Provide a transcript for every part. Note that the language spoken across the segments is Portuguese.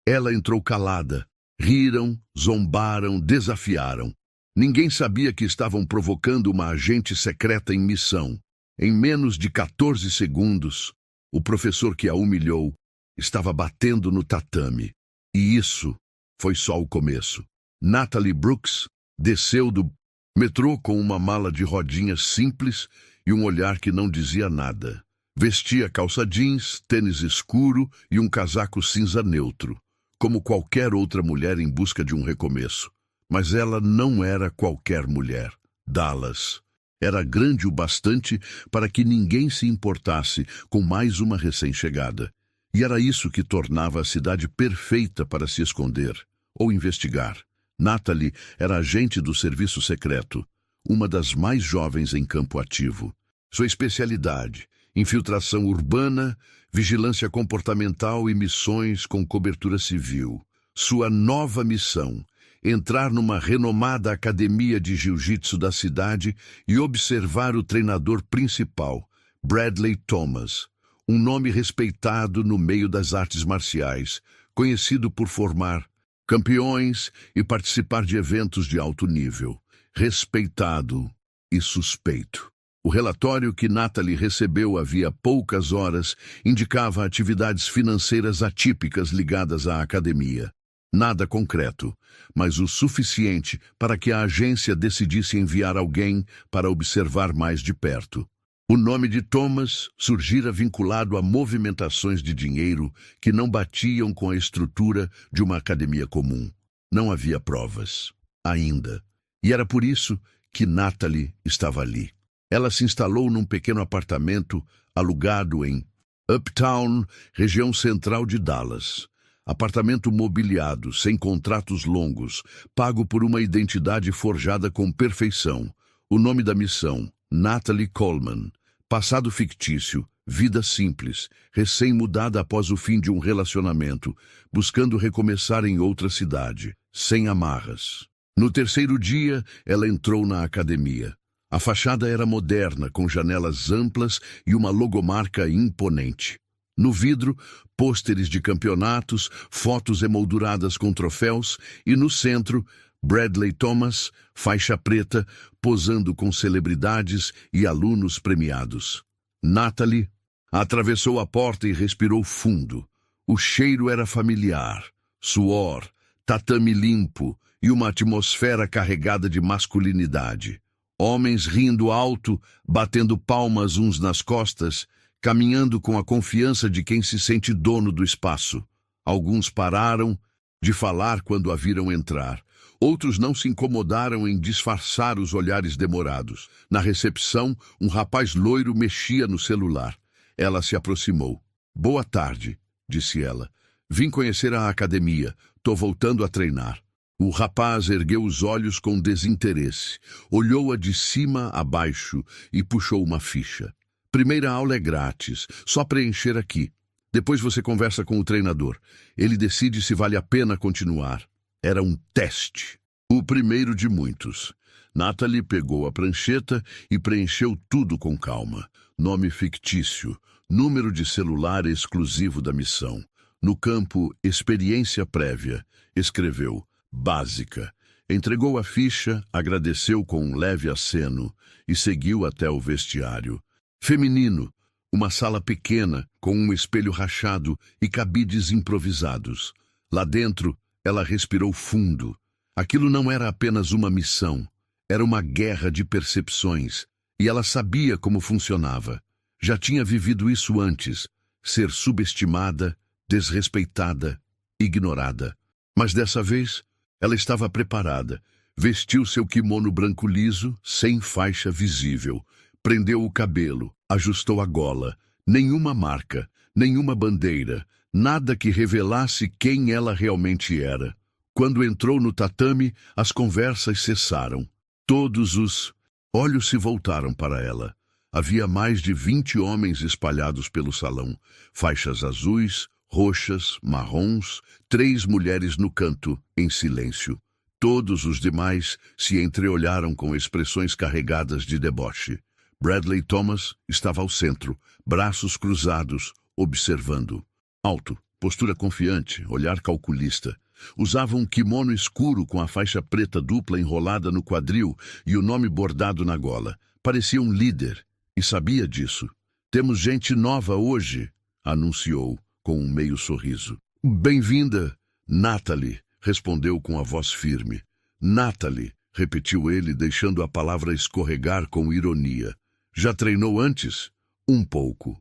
Ela entrou calada. Riram, zombaram, desafiaram. Ninguém sabia que estavam provocando uma agente secreta em missão. Em menos de 14 segundos, o professor que a humilhou estava batendo no tatame. E isso foi só o começo. Natalie Brooks desceu do metrô com uma mala de rodinhas simples e um olhar que não dizia nada. Vestia calça jeans, tênis escuro e um casaco cinza neutro, como qualquer outra mulher em busca de um recomeço. Mas ela não era qualquer mulher. Dallas era grande o bastante para que ninguém se importasse com mais uma recém-chegada. E era isso que tornava a cidade perfeita para se esconder ou investigar. Natalie era agente do serviço secreto, uma das mais jovens em campo ativo. Sua especialidade: infiltração urbana, vigilância comportamental e missões com cobertura civil. Sua nova missão: entrar numa renomada academia de jiu-jitsu da cidade e observar o treinador principal, Bradley Thomas, um nome respeitado no meio das artes marciais, conhecido por formar campeões e participar de eventos de alto nível. Respeitado e suspeito. O relatório que Natalie recebeu havia poucas horas indicava atividades financeiras atípicas ligadas à academia. Nada concreto, mas o suficiente para que a agência decidisse enviar alguém para observar mais de perto. O nome de Thomas surgira vinculado a movimentações de dinheiro que não batiam com a estrutura de uma academia comum. Não havia provas, ainda. E era por isso que Natalie estava ali. Ela se instalou num pequeno apartamento alugado em Uptown, região central de Dallas. Apartamento mobiliado, sem contratos longos, pago por uma identidade forjada com perfeição. O nome da missão: Natalie Coleman. Passado fictício, vida simples, recém-mudada após o fim de um relacionamento, buscando recomeçar em outra cidade, sem amarras. No terceiro dia, ela entrou na academia. A fachada era moderna, com janelas amplas e uma logomarca imponente. No vidro, pôsteres de campeonatos, fotos emolduradas com troféus e, no centro, Bradley Thomas, faixa preta, posando com celebridades e alunos premiados. Natalie atravessou a porta e respirou fundo. O cheiro era familiar. Suor, tatame limpo e uma atmosfera carregada de masculinidade. Homens rindo alto, batendo palmas uns nas costas, caminhando com a confiança de quem se sente dono do espaço. Alguns pararam de falar quando a viram entrar. Outros não se incomodaram em disfarçar os olhares demorados. Na recepção, um rapaz loiro mexia no celular. Ela se aproximou. "Boa tarde", disse ela. "Vim conhecer a academia. Tô voltando a treinar." O rapaz ergueu os olhos com desinteresse. Olhou-a de cima a baixo e puxou uma ficha. "Primeira aula é grátis. Só preencher aqui. Depois você conversa com o treinador. Ele decide se vale a pena continuar." Era um teste. O primeiro de muitos. Natalie pegou a prancheta e preencheu tudo com calma. Nome fictício. Número de celular exclusivo da missão. No campo Experiência Prévia, escreveu Básica. Entregou a ficha, agradeceu com um leve aceno e seguiu até o vestiário. Feminino. Uma sala pequena, com um espelho rachado e cabides improvisados. Lá dentro, ela respirou fundo. Aquilo não era apenas uma missão. Era uma guerra de percepções. E ela sabia como funcionava. Já tinha vivido isso antes. Ser subestimada, desrespeitada, ignorada. Mas dessa vez, ela estava preparada. Vestiu seu kimono branco liso, sem faixa visível. Prendeu o cabelo, ajustou a gola. Nenhuma marca, nenhuma bandeira. Nada que revelasse quem ela realmente era. Quando entrou no tatame, as conversas cessaram. Todos os olhos se voltaram para ela. Havia mais de 20 homens espalhados pelo salão. Faixas azuis, roxas, marrons, 3 mulheres no canto, em silêncio. Todos os demais se entreolharam com expressões carregadas de deboche. Bradley Thomas estava ao centro, braços cruzados, observando. Alto, postura confiante, olhar calculista. Usava um kimono escuro com a faixa preta dupla enrolada no quadril e o nome bordado na gola. Parecia um líder, e sabia disso. Temos gente nova hoje, anunciou, com um meio sorriso. Bem-vinda, Natalie, respondeu com a voz firme. Natalie, repetiu ele, deixando a palavra escorregar com ironia. Já treinou antes? Um pouco,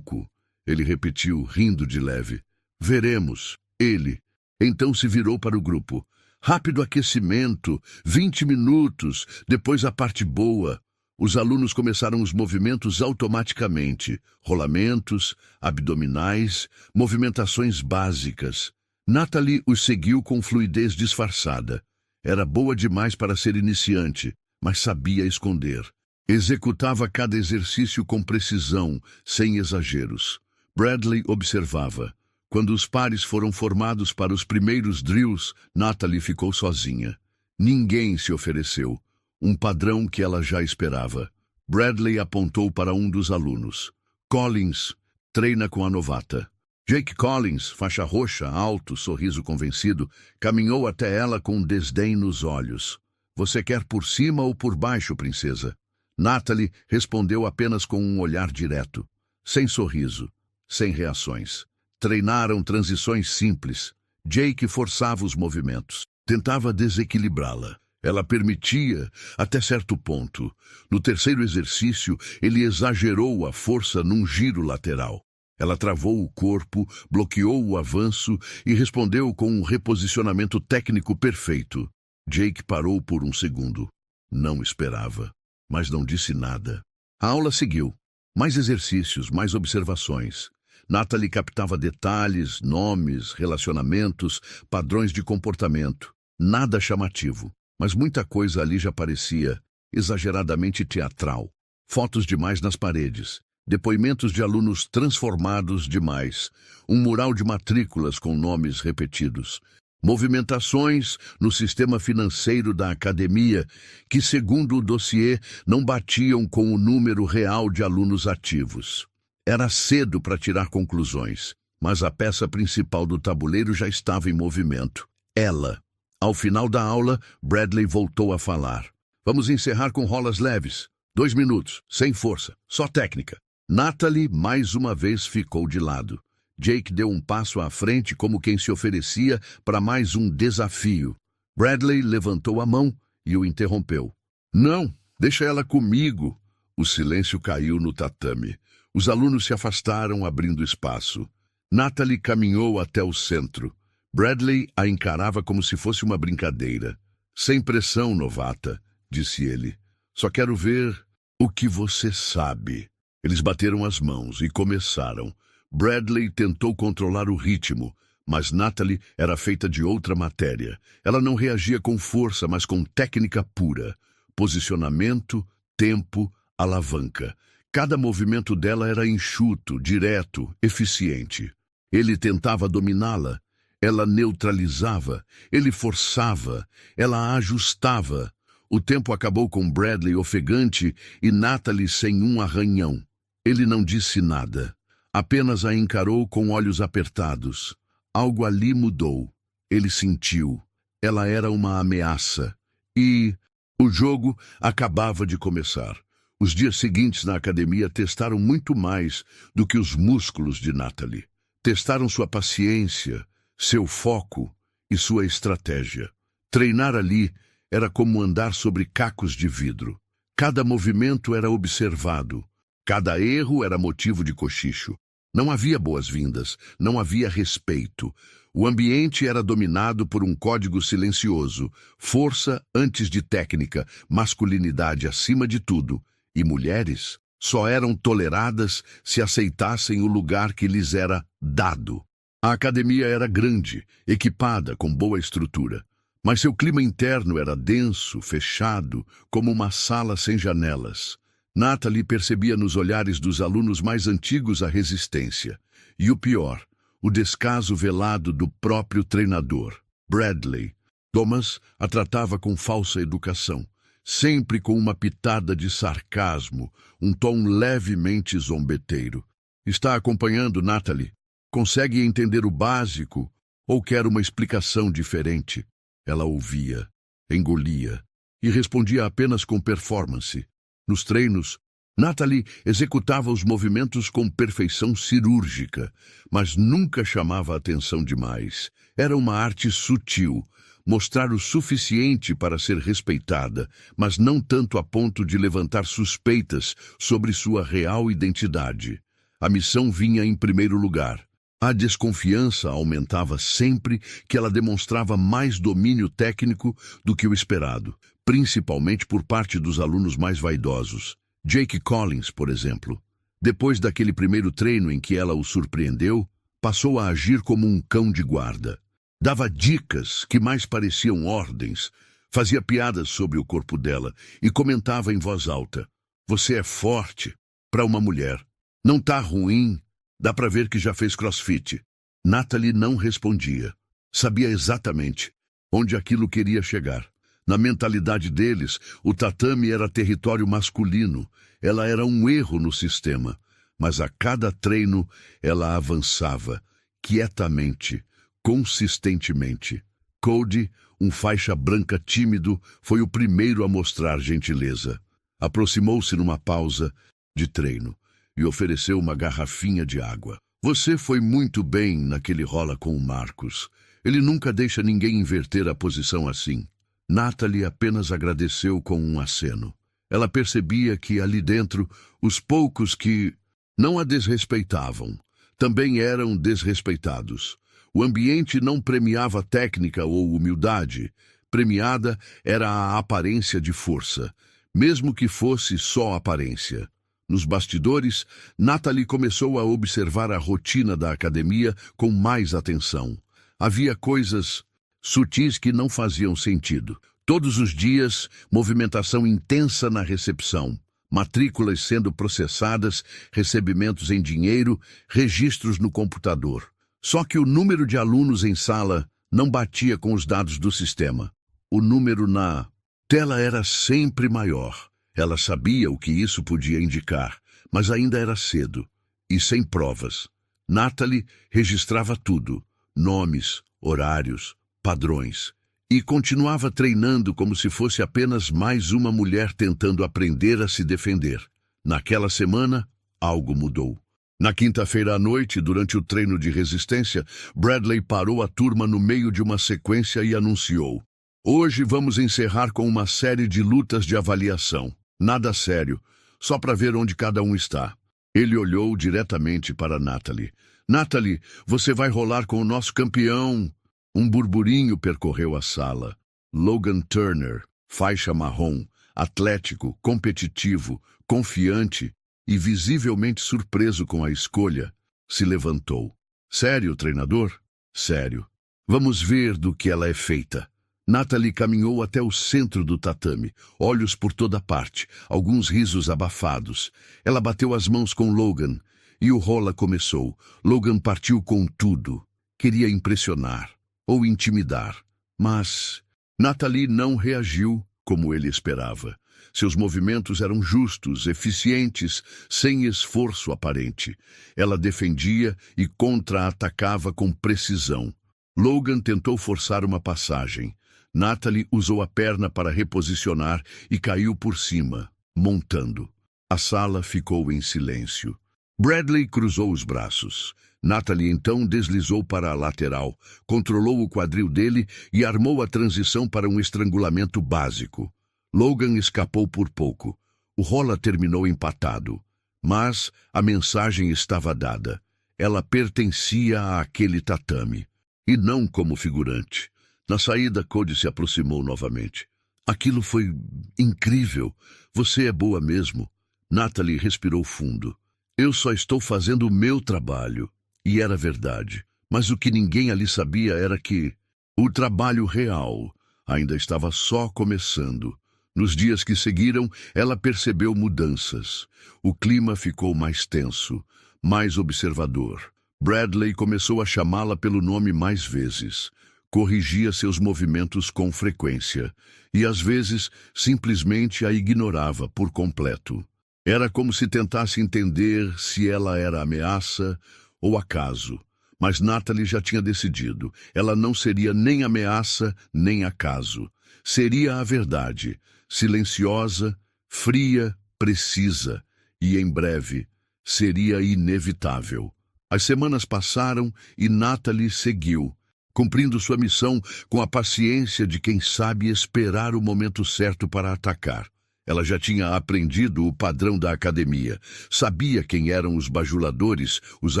ele repetiu, rindo de leve. Veremos, ele. Então se virou para o grupo. Rápido aquecimento, 20 minutos, depois a parte boa. Os alunos começaram os movimentos automaticamente. Rolamentos, abdominais, movimentações básicas. Natalie os seguiu com fluidez disfarçada. Era boa demais para ser iniciante, mas sabia esconder. Executava cada exercício com precisão, sem exageros. Bradley observava. Quando os pares foram formados para os primeiros drills, Natalie ficou sozinha. Ninguém se ofereceu. Um padrão que ela já esperava. Bradley apontou para um dos alunos. Collins treina com a novata. Jake Collins, faixa roxa, alto, sorriso convencido, caminhou até ela com desdém nos olhos. Você quer por cima ou por baixo, princesa? Natalie respondeu apenas com um olhar direto. Sem sorriso, sem reações. Treinaram transições simples. Jake forçava os movimentos. Tentava desequilibrá-la. Ela permitia, até certo ponto. No terceiro exercício, ele exagerou a força num giro lateral. Ela travou o corpo, bloqueou o avanço e respondeu com um reposicionamento técnico perfeito. Jake parou por um segundo. Não esperava, mas não disse nada. A aula seguiu. Mais exercícios, mais observações. Natalie captava detalhes, nomes, relacionamentos, padrões de comportamento. Nada chamativo, mas muita coisa ali já parecia exageradamente teatral. Fotos demais nas paredes. Depoimentos de alunos transformados demais, um mural de matrículas com nomes repetidos, movimentações no sistema financeiro da academia que, segundo o dossiê, não batiam com o número real de alunos ativos. Era cedo para tirar conclusões, mas a peça principal do tabuleiro já estava em movimento. Ela. Ao final da aula, Bradley voltou a falar. Vamos encerrar com rolas leves. 2 minutos, sem força, só técnica. Natalie mais uma vez ficou de lado. Jake deu um passo à frente como quem se oferecia para mais um desafio. Bradley levantou a mão e o interrompeu. Não, deixa ela comigo. O silêncio caiu no tatame. Os alunos se afastaram, abrindo espaço. Natalie caminhou até o centro. Bradley a encarava como se fosse uma brincadeira. Sem pressão, novata, disse ele. Só quero ver o que você sabe. Eles bateram as mãos e começaram. Bradley tentou controlar o ritmo, mas Natalie era feita de outra matéria. Ela não reagia com força, mas com técnica pura. Posicionamento, tempo, alavanca. Cada movimento dela era enxuto, direto, eficiente. Ele tentava dominá-la. Ela neutralizava. Ele forçava. Ela a ajustava. O tempo acabou com Bradley ofegante e Natalie sem um arranhão. Ele não disse nada. Apenas a encarou com olhos apertados. Algo ali mudou. Ele sentiu. Ela era uma ameaça. E o jogo acabava de começar. Os dias seguintes na academia testaram muito mais do que os músculos de Natalie. Testaram sua paciência, seu foco e sua estratégia. Treinar ali era como andar sobre cacos de vidro. Cada movimento era observado. Cada erro era motivo de cochicho. Não havia boas-vindas, não havia respeito. O ambiente era dominado por um código silencioso, força antes de técnica, masculinidade acima de tudo. E mulheres só eram toleradas se aceitassem o lugar que lhes era dado. A academia era grande, equipada com boa estrutura. Mas seu clima interno era denso, fechado, como uma sala sem janelas. Natalie percebia nos olhares dos alunos mais antigos a resistência. E o pior, o descaso velado do próprio treinador, Bradley. Thomas a tratava com falsa educação, sempre com uma pitada de sarcasmo, um tom levemente zombeteiro. Está acompanhando, Natalie? Consegue entender o básico ou quer uma explicação diferente? Ela ouvia, engolia e respondia apenas com performance. Nos treinos, Natalie executava os movimentos com perfeição cirúrgica, mas nunca chamava a atenção demais. Era uma arte sutil, mostrar o suficiente para ser respeitada, mas não tanto a ponto de levantar suspeitas sobre sua real identidade. A missão vinha em primeiro lugar. A desconfiança aumentava sempre que ela demonstrava mais domínio técnico do que o esperado, principalmente por parte dos alunos mais vaidosos. Jake Collins, por exemplo, depois daquele primeiro treino em que ela o surpreendeu, passou a agir como um cão de guarda. Dava dicas que mais pareciam ordens, fazia piadas sobre o corpo dela e comentava em voz alta: "Você é forte para uma mulher. Não tá ruim. Dá para ver que já fez crossfit." Natalie não respondia. Sabia exatamente onde aquilo queria chegar. Na mentalidade deles, o tatame era território masculino. Ela era um erro no sistema. Mas a cada treino, ela avançava, quietamente, consistentemente. Cody, um faixa branca tímido, foi o primeiro a mostrar gentileza. Aproximou-se numa pausa de treino e ofereceu uma garrafinha de água. "Você foi muito bem naquele rola com o Marcus. Ele nunca deixa ninguém inverter a posição assim." Natalie apenas agradeceu com um aceno. Ela percebia que ali dentro, os poucos que não a desrespeitavam também eram desrespeitados. O ambiente não premiava técnica ou humildade. Premiada era a aparência de força, mesmo que fosse só aparência. Nos bastidores, Natalie começou a observar a rotina da academia com mais atenção. Havia coisas sutis que não faziam sentido. Todos os dias, movimentação intensa na recepção, matrículas sendo processadas, recebimentos em dinheiro, registros no computador. Só que o número de alunos em sala não batia com os dados do sistema. O número na tela era sempre maior. Ela sabia o que isso podia indicar, mas ainda era cedo e sem provas. Natalie registrava tudo: nomes, horários, padrões, e continuava treinando como se fosse apenas mais uma mulher tentando aprender a se defender. Naquela semana, algo mudou. Na quinta-feira à noite, durante o treino de resistência, Bradley parou a turma no meio de uma sequência e anunciou: "Hoje vamos encerrar com uma série de lutas de avaliação. Nada sério, só para ver onde cada um está." Ele olhou diretamente para Natalie. "Natalie, você vai rolar com o nosso campeão." Um burburinho percorreu a sala. Logan Turner, faixa marrom, atlético, competitivo, confiante e visivelmente surpreso com a escolha, se levantou. "Sério, treinador?" "Sério. Vamos ver do que ela é feita." Natalie caminhou até o centro do tatame, olhos por toda parte, alguns risos abafados. Ela bateu as mãos com Logan e o rola começou. Logan partiu com tudo. Queria impressionar ou intimidar, mas Natalie não reagiu como ele esperava. Seus movimentos eram justos, eficientes, sem esforço aparente. Ela defendia e contra-atacava com precisão. Logan tentou forçar uma passagem. Natalie usou a perna para reposicionar e caiu por cima, montando. A sala ficou em silêncio. Bradley cruzou os braços. Natalie então deslizou para a lateral, controlou o quadril dele e armou a transição para um estrangulamento básico. Logan escapou por pouco. O rola terminou empatado. Mas a mensagem estava dada. Ela pertencia àquele tatame, e não como figurante. Na saída, Cody se aproximou novamente. "Aquilo foi incrível. Você é boa mesmo." Natalie respirou fundo. "Eu só estou fazendo o meu trabalho." E era verdade. Mas o que ninguém ali sabia era que o trabalho real ainda estava só começando. Nos dias que seguiram, ela percebeu mudanças. O clima ficou mais tenso, mais observador. Bradley começou a chamá-la pelo nome mais vezes. Corrigia seus movimentos com frequência e, às vezes, simplesmente a ignorava por completo. Era como se tentasse entender se ela era ameaça ou acaso, Mas Natalie já tinha decidido. Ela não seria nem ameaça, nem acaso. Seria a verdade, silenciosa, fria, precisa, e em breve seria inevitável. As semanas passaram e Natalie seguiu, cumprindo sua missão com a paciência de quem sabe esperar o momento certo para atacar. Ela já tinha aprendido o padrão da academia, sabia quem eram os bajuladores, os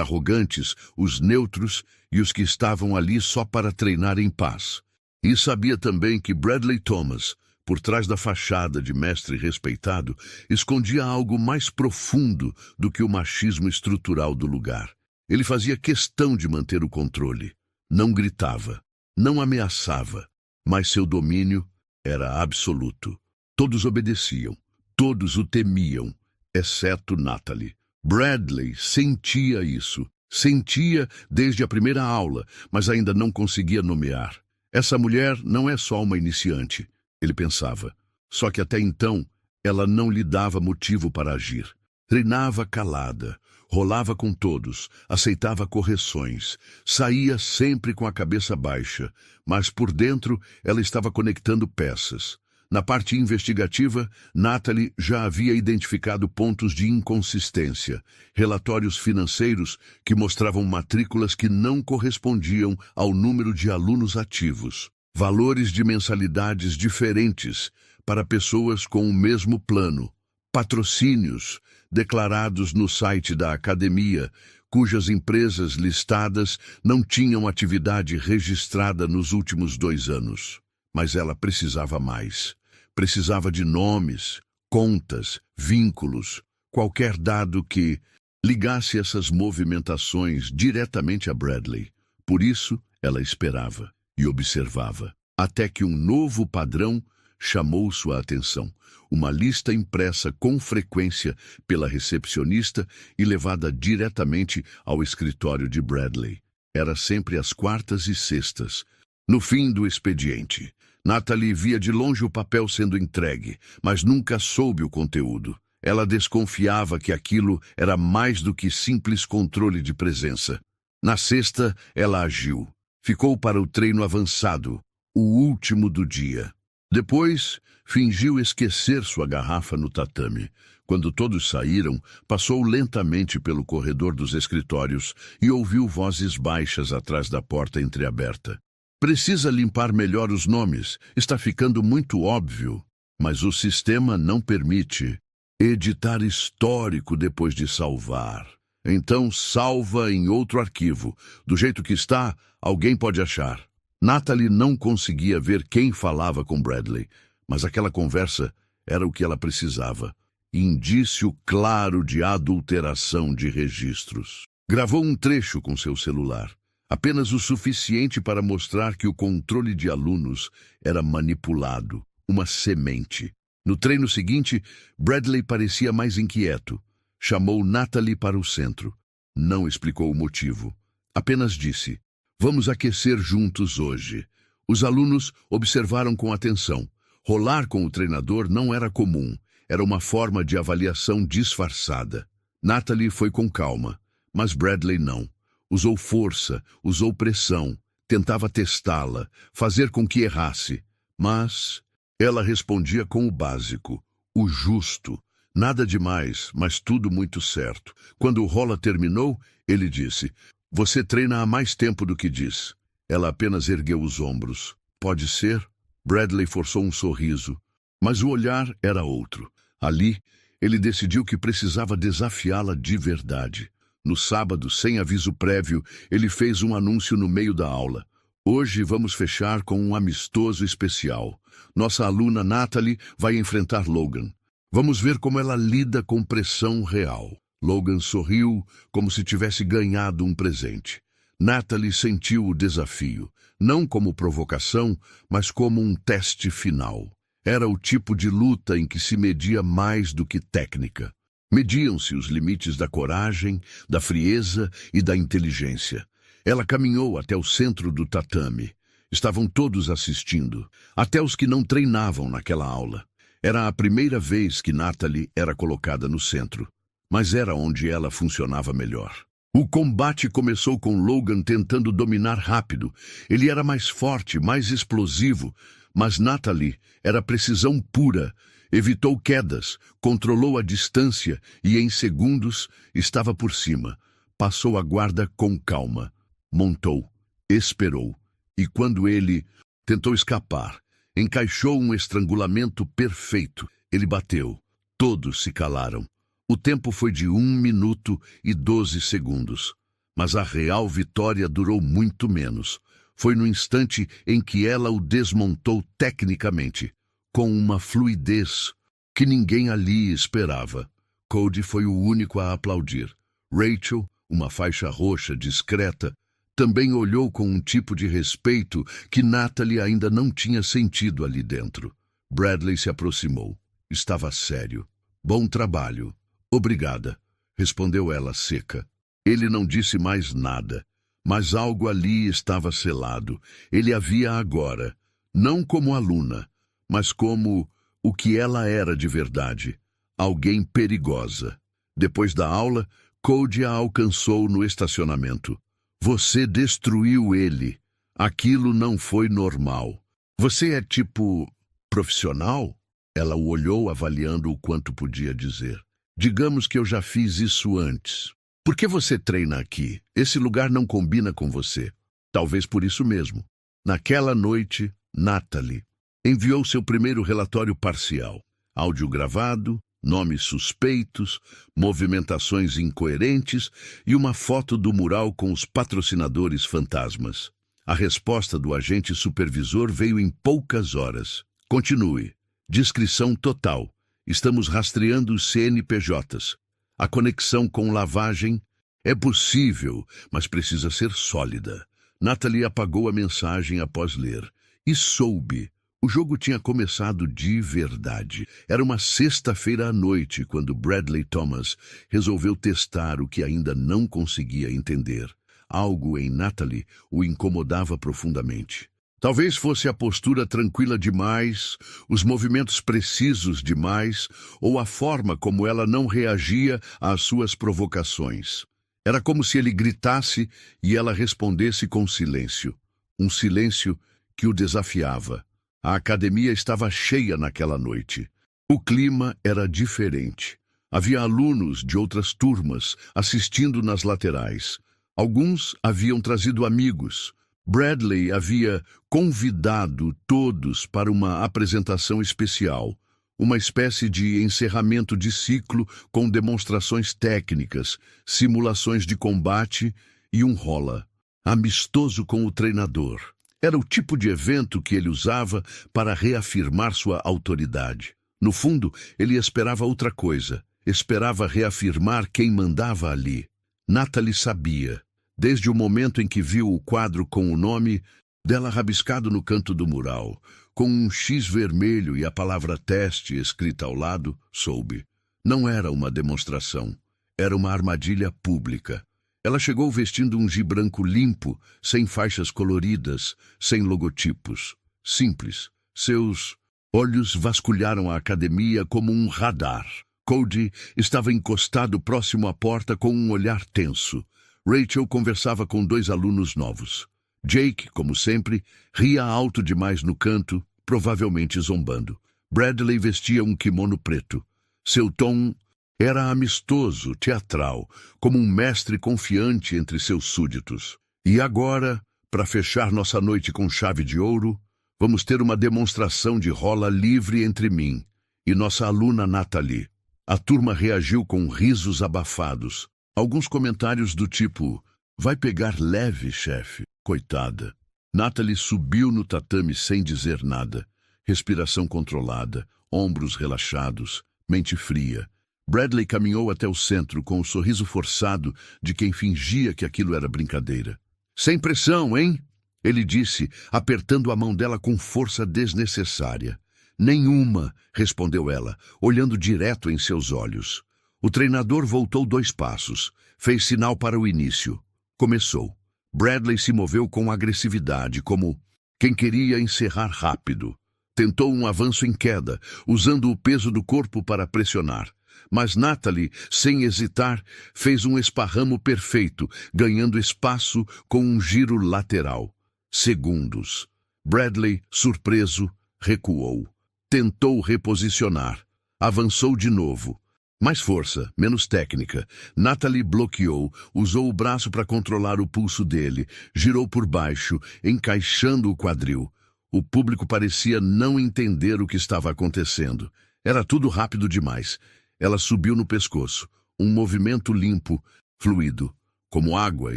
arrogantes, os neutros e os que estavam ali só para treinar em paz. E sabia também que Bradley Thomas, por trás da fachada de mestre respeitado, escondia algo mais profundo do que o machismo estrutural do lugar. Ele fazia questão de manter o controle. Não gritava, não ameaçava, mas seu domínio era absoluto. Todos obedeciam, todos o temiam, exceto Natalie. Bradley sentia isso. Sentia desde a primeira aula, mas ainda não conseguia nomear. Essa mulher não é só uma iniciante, ele pensava. Só que até então, ela não lhe dava motivo para agir. Treinava calada, rolava com todos, aceitava correções, saía sempre com a cabeça baixa, mas por dentro ela estava conectando peças. Na parte investigativa, Natalie já havia identificado pontos de inconsistência, relatórios financeiros que mostravam matrículas que não correspondiam ao número de alunos ativos, valores de mensalidades diferentes para pessoas com o mesmo plano, patrocínios declarados no site da academia, cujas empresas listadas não tinham atividade registrada nos últimos 2 anos. Mas ela precisava mais. Precisava de nomes, contas, vínculos, qualquer dado que ligasse essas movimentações diretamente a Bradley. Por isso, ela esperava e observava, até que um novo padrão chamou sua atenção. Uma lista impressa com frequência pela recepcionista e levada diretamente ao escritório de Bradley. Era sempre às quartas e sextas, no fim do expediente. Natalie via de longe o papel sendo entregue, mas nunca soube o conteúdo. Ela desconfiava que aquilo era mais do que simples controle de presença. Na sexta, ela agiu. Ficou para o treino avançado, o último do dia. Depois, fingiu esquecer sua garrafa no tatame. Quando todos saíram, passou lentamente pelo corredor dos escritórios e ouviu vozes baixas atrás da porta entreaberta. Precisa limpar melhor os nomes, está ficando muito óbvio, mas o sistema não permite editar histórico depois de salvar. Então salva em outro arquivo. Do jeito que está, alguém pode achar. Natalie não conseguia ver quem falava com Bradley, mas aquela conversa era o que ela precisava. Indício claro de adulteração de registros. Gravou um trecho com seu celular. Apenas o suficiente para mostrar que o controle de alunos era manipulado, uma semente. No treino seguinte, Bradley parecia mais inquieto. Chamou Natalie para o centro. Não explicou o motivo. Apenas disse, vamos aquecer juntos hoje. Os alunos observaram com atenção. Rolar com o treinador não era comum. Era uma forma de avaliação disfarçada. Natalie foi com calma, mas Bradley não. Usou força, usou pressão, tentava testá-la, fazer com que errasse. Mas ela respondia com o básico, o justo. Nada demais, mas tudo muito certo. Quando o rola terminou, ele disse, você treina há mais tempo do que diz. Ela apenas ergueu os ombros. Pode ser? Bradley forçou um sorriso, mas o olhar era outro. Ali, ele decidiu que precisava desafiá-la de verdade. No sábado, sem aviso prévio, ele fez um anúncio no meio da aula. Hoje vamos fechar com um amistoso especial. Nossa aluna Natalie vai enfrentar Logan. Vamos ver como ela lida com pressão real. Logan sorriu como se tivesse ganhado um presente. Natalie sentiu o desafio, não como provocação, mas como um teste final. Era o tipo de luta em que se media mais do que técnica. Mediam-se os limites da coragem, da frieza e da inteligência. Ela caminhou até o centro do tatame. Estavam todos assistindo, até os que não treinavam naquela aula. Era a primeira vez que Natalie era colocada no centro, mas era onde ela funcionava melhor. O combate começou com Logan tentando dominar rápido. Ele era mais forte, mais explosivo, mas Natalie era precisão pura. Evitou quedas, controlou a distância e, em segundos, estava por cima. Passou a guarda com calma. Montou, esperou. E quando ele tentou escapar, encaixou um estrangulamento perfeito. Ele bateu. Todos se calaram. O tempo foi de 1 minuto e 12 segundos. Mas a real vitória durou muito menos. Foi no instante em que ela o desmontou tecnicamente, com uma fluidez que ninguém ali esperava. Cody foi o único a aplaudir. Rachel, uma faixa roxa discreta, também olhou com um tipo de respeito que Natalie ainda não tinha sentido ali dentro. Bradley se aproximou. Estava sério. Bom trabalho. Obrigada, respondeu ela seca. Ele não disse mais nada, mas algo ali estava selado. Ele a via agora, não como aluna, mas como o que ela era de verdade, alguém perigosa. Depois da aula, Cody a alcançou no estacionamento. Você destruiu ele. Aquilo não foi normal. Você é tipo profissional? Ela o olhou avaliando o quanto podia dizer. Digamos que eu já fiz isso antes. Por que você treina aqui? Esse lugar não combina com você. Talvez por isso mesmo. Naquela noite, Natalie enviou seu primeiro relatório parcial. Áudio gravado, nomes suspeitos, movimentações incoerentes e uma foto do mural com os patrocinadores fantasmas. A resposta do agente supervisor veio em poucas horas. Continue. Descrição total. Estamos rastreando os CNPJs. A conexão com lavagem é possível, mas precisa ser sólida. Natalie apagou a mensagem após ler. E soube. O jogo tinha começado de verdade. Era uma sexta-feira à noite quando Bradley Thomas resolveu testar o que ainda não conseguia entender. Algo em Natalie o incomodava profundamente. Talvez fosse a postura tranquila demais, os movimentos precisos demais, ou a forma como ela não reagia às suas provocações. Era como se ele gritasse e ela respondesse com silêncio. Um silêncio que o desafiava. A academia estava cheia naquela noite. O clima era diferente. Havia alunos de outras turmas assistindo nas laterais. Alguns haviam trazido amigos. Bradley havia convidado todos para uma apresentação especial, uma espécie de encerramento de ciclo com demonstrações técnicas, simulações de combate e um rola, amistoso com o treinador. Era o tipo de evento que ele usava para reafirmar sua autoridade. No fundo, ele esperava outra coisa, esperava reafirmar quem mandava ali. Natalie sabia. Desde o momento em que viu o quadro com o nome dela rabiscado no canto do mural, com um X vermelho e a palavra teste escrita ao lado, soube. Não era uma demonstração, era uma armadilha pública. Ela chegou vestindo um gi branco limpo, sem faixas coloridas, sem logotipos. Simples. Seus olhos vasculharam a academia como um radar. Cody estava encostado próximo à porta com um olhar tenso. Rachel conversava com 2 alunos novos. Jake, como sempre, ria alto demais no canto, provavelmente zombando. Bradley vestia um kimono preto. Seu tom era amistoso, teatral, como um mestre confiante entre seus súditos. E agora, para fechar nossa noite com chave de ouro, vamos ter uma demonstração de rola livre entre mim e nossa aluna Natalie. A turma reagiu com risos abafados. Alguns comentários do tipo, vai pegar leve, chefe, coitada. Natalie subiu no tatame sem dizer nada. Respiração controlada, ombros relaxados, mente fria. Bradley caminhou até o centro com o sorriso forçado de quem fingia que aquilo era brincadeira. Sem pressão, hein? Ele disse, apertando a mão dela com força desnecessária. Nenhuma, respondeu ela, olhando direto em seus olhos. O treinador voltou 2 passos, fez sinal para o início. Começou. Bradley se moveu com agressividade, como quem queria encerrar rápido. Tentou um avanço em queda, usando o peso do corpo para pressionar. mas Natalie, sem hesitar, fez um esparramo perfeito, ganhando espaço com um giro lateral. Segundos. Bradley, surpreso, recuou. Tentou reposicionar. Avançou de novo. Mais força, menos técnica. Natalie bloqueou, usou o braço para controlar o pulso dele, girou por baixo, encaixando o quadril. O público parecia não entender o que estava acontecendo. Era tudo rápido demais. Ela subiu no pescoço, um movimento limpo, fluido, como água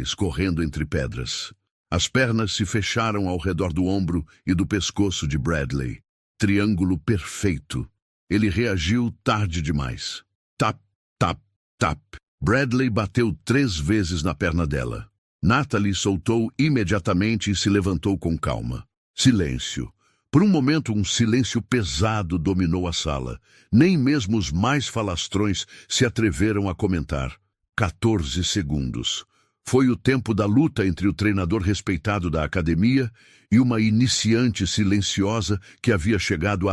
escorrendo entre pedras. As pernas se fecharam ao redor do ombro e do pescoço de Bradley. Triângulo perfeito. Ele reagiu tarde demais. Tap, tap, tap. Bradley bateu 3 vezes na perna dela. Natalie soltou imediatamente e se levantou com calma. Silêncio. Por um momento, um silêncio pesado dominou a sala. Nem mesmo os mais falastrões se atreveram a comentar. 14 segundos. Foi o tempo da luta entre o treinador respeitado da academia e uma iniciante silenciosa que havia chegado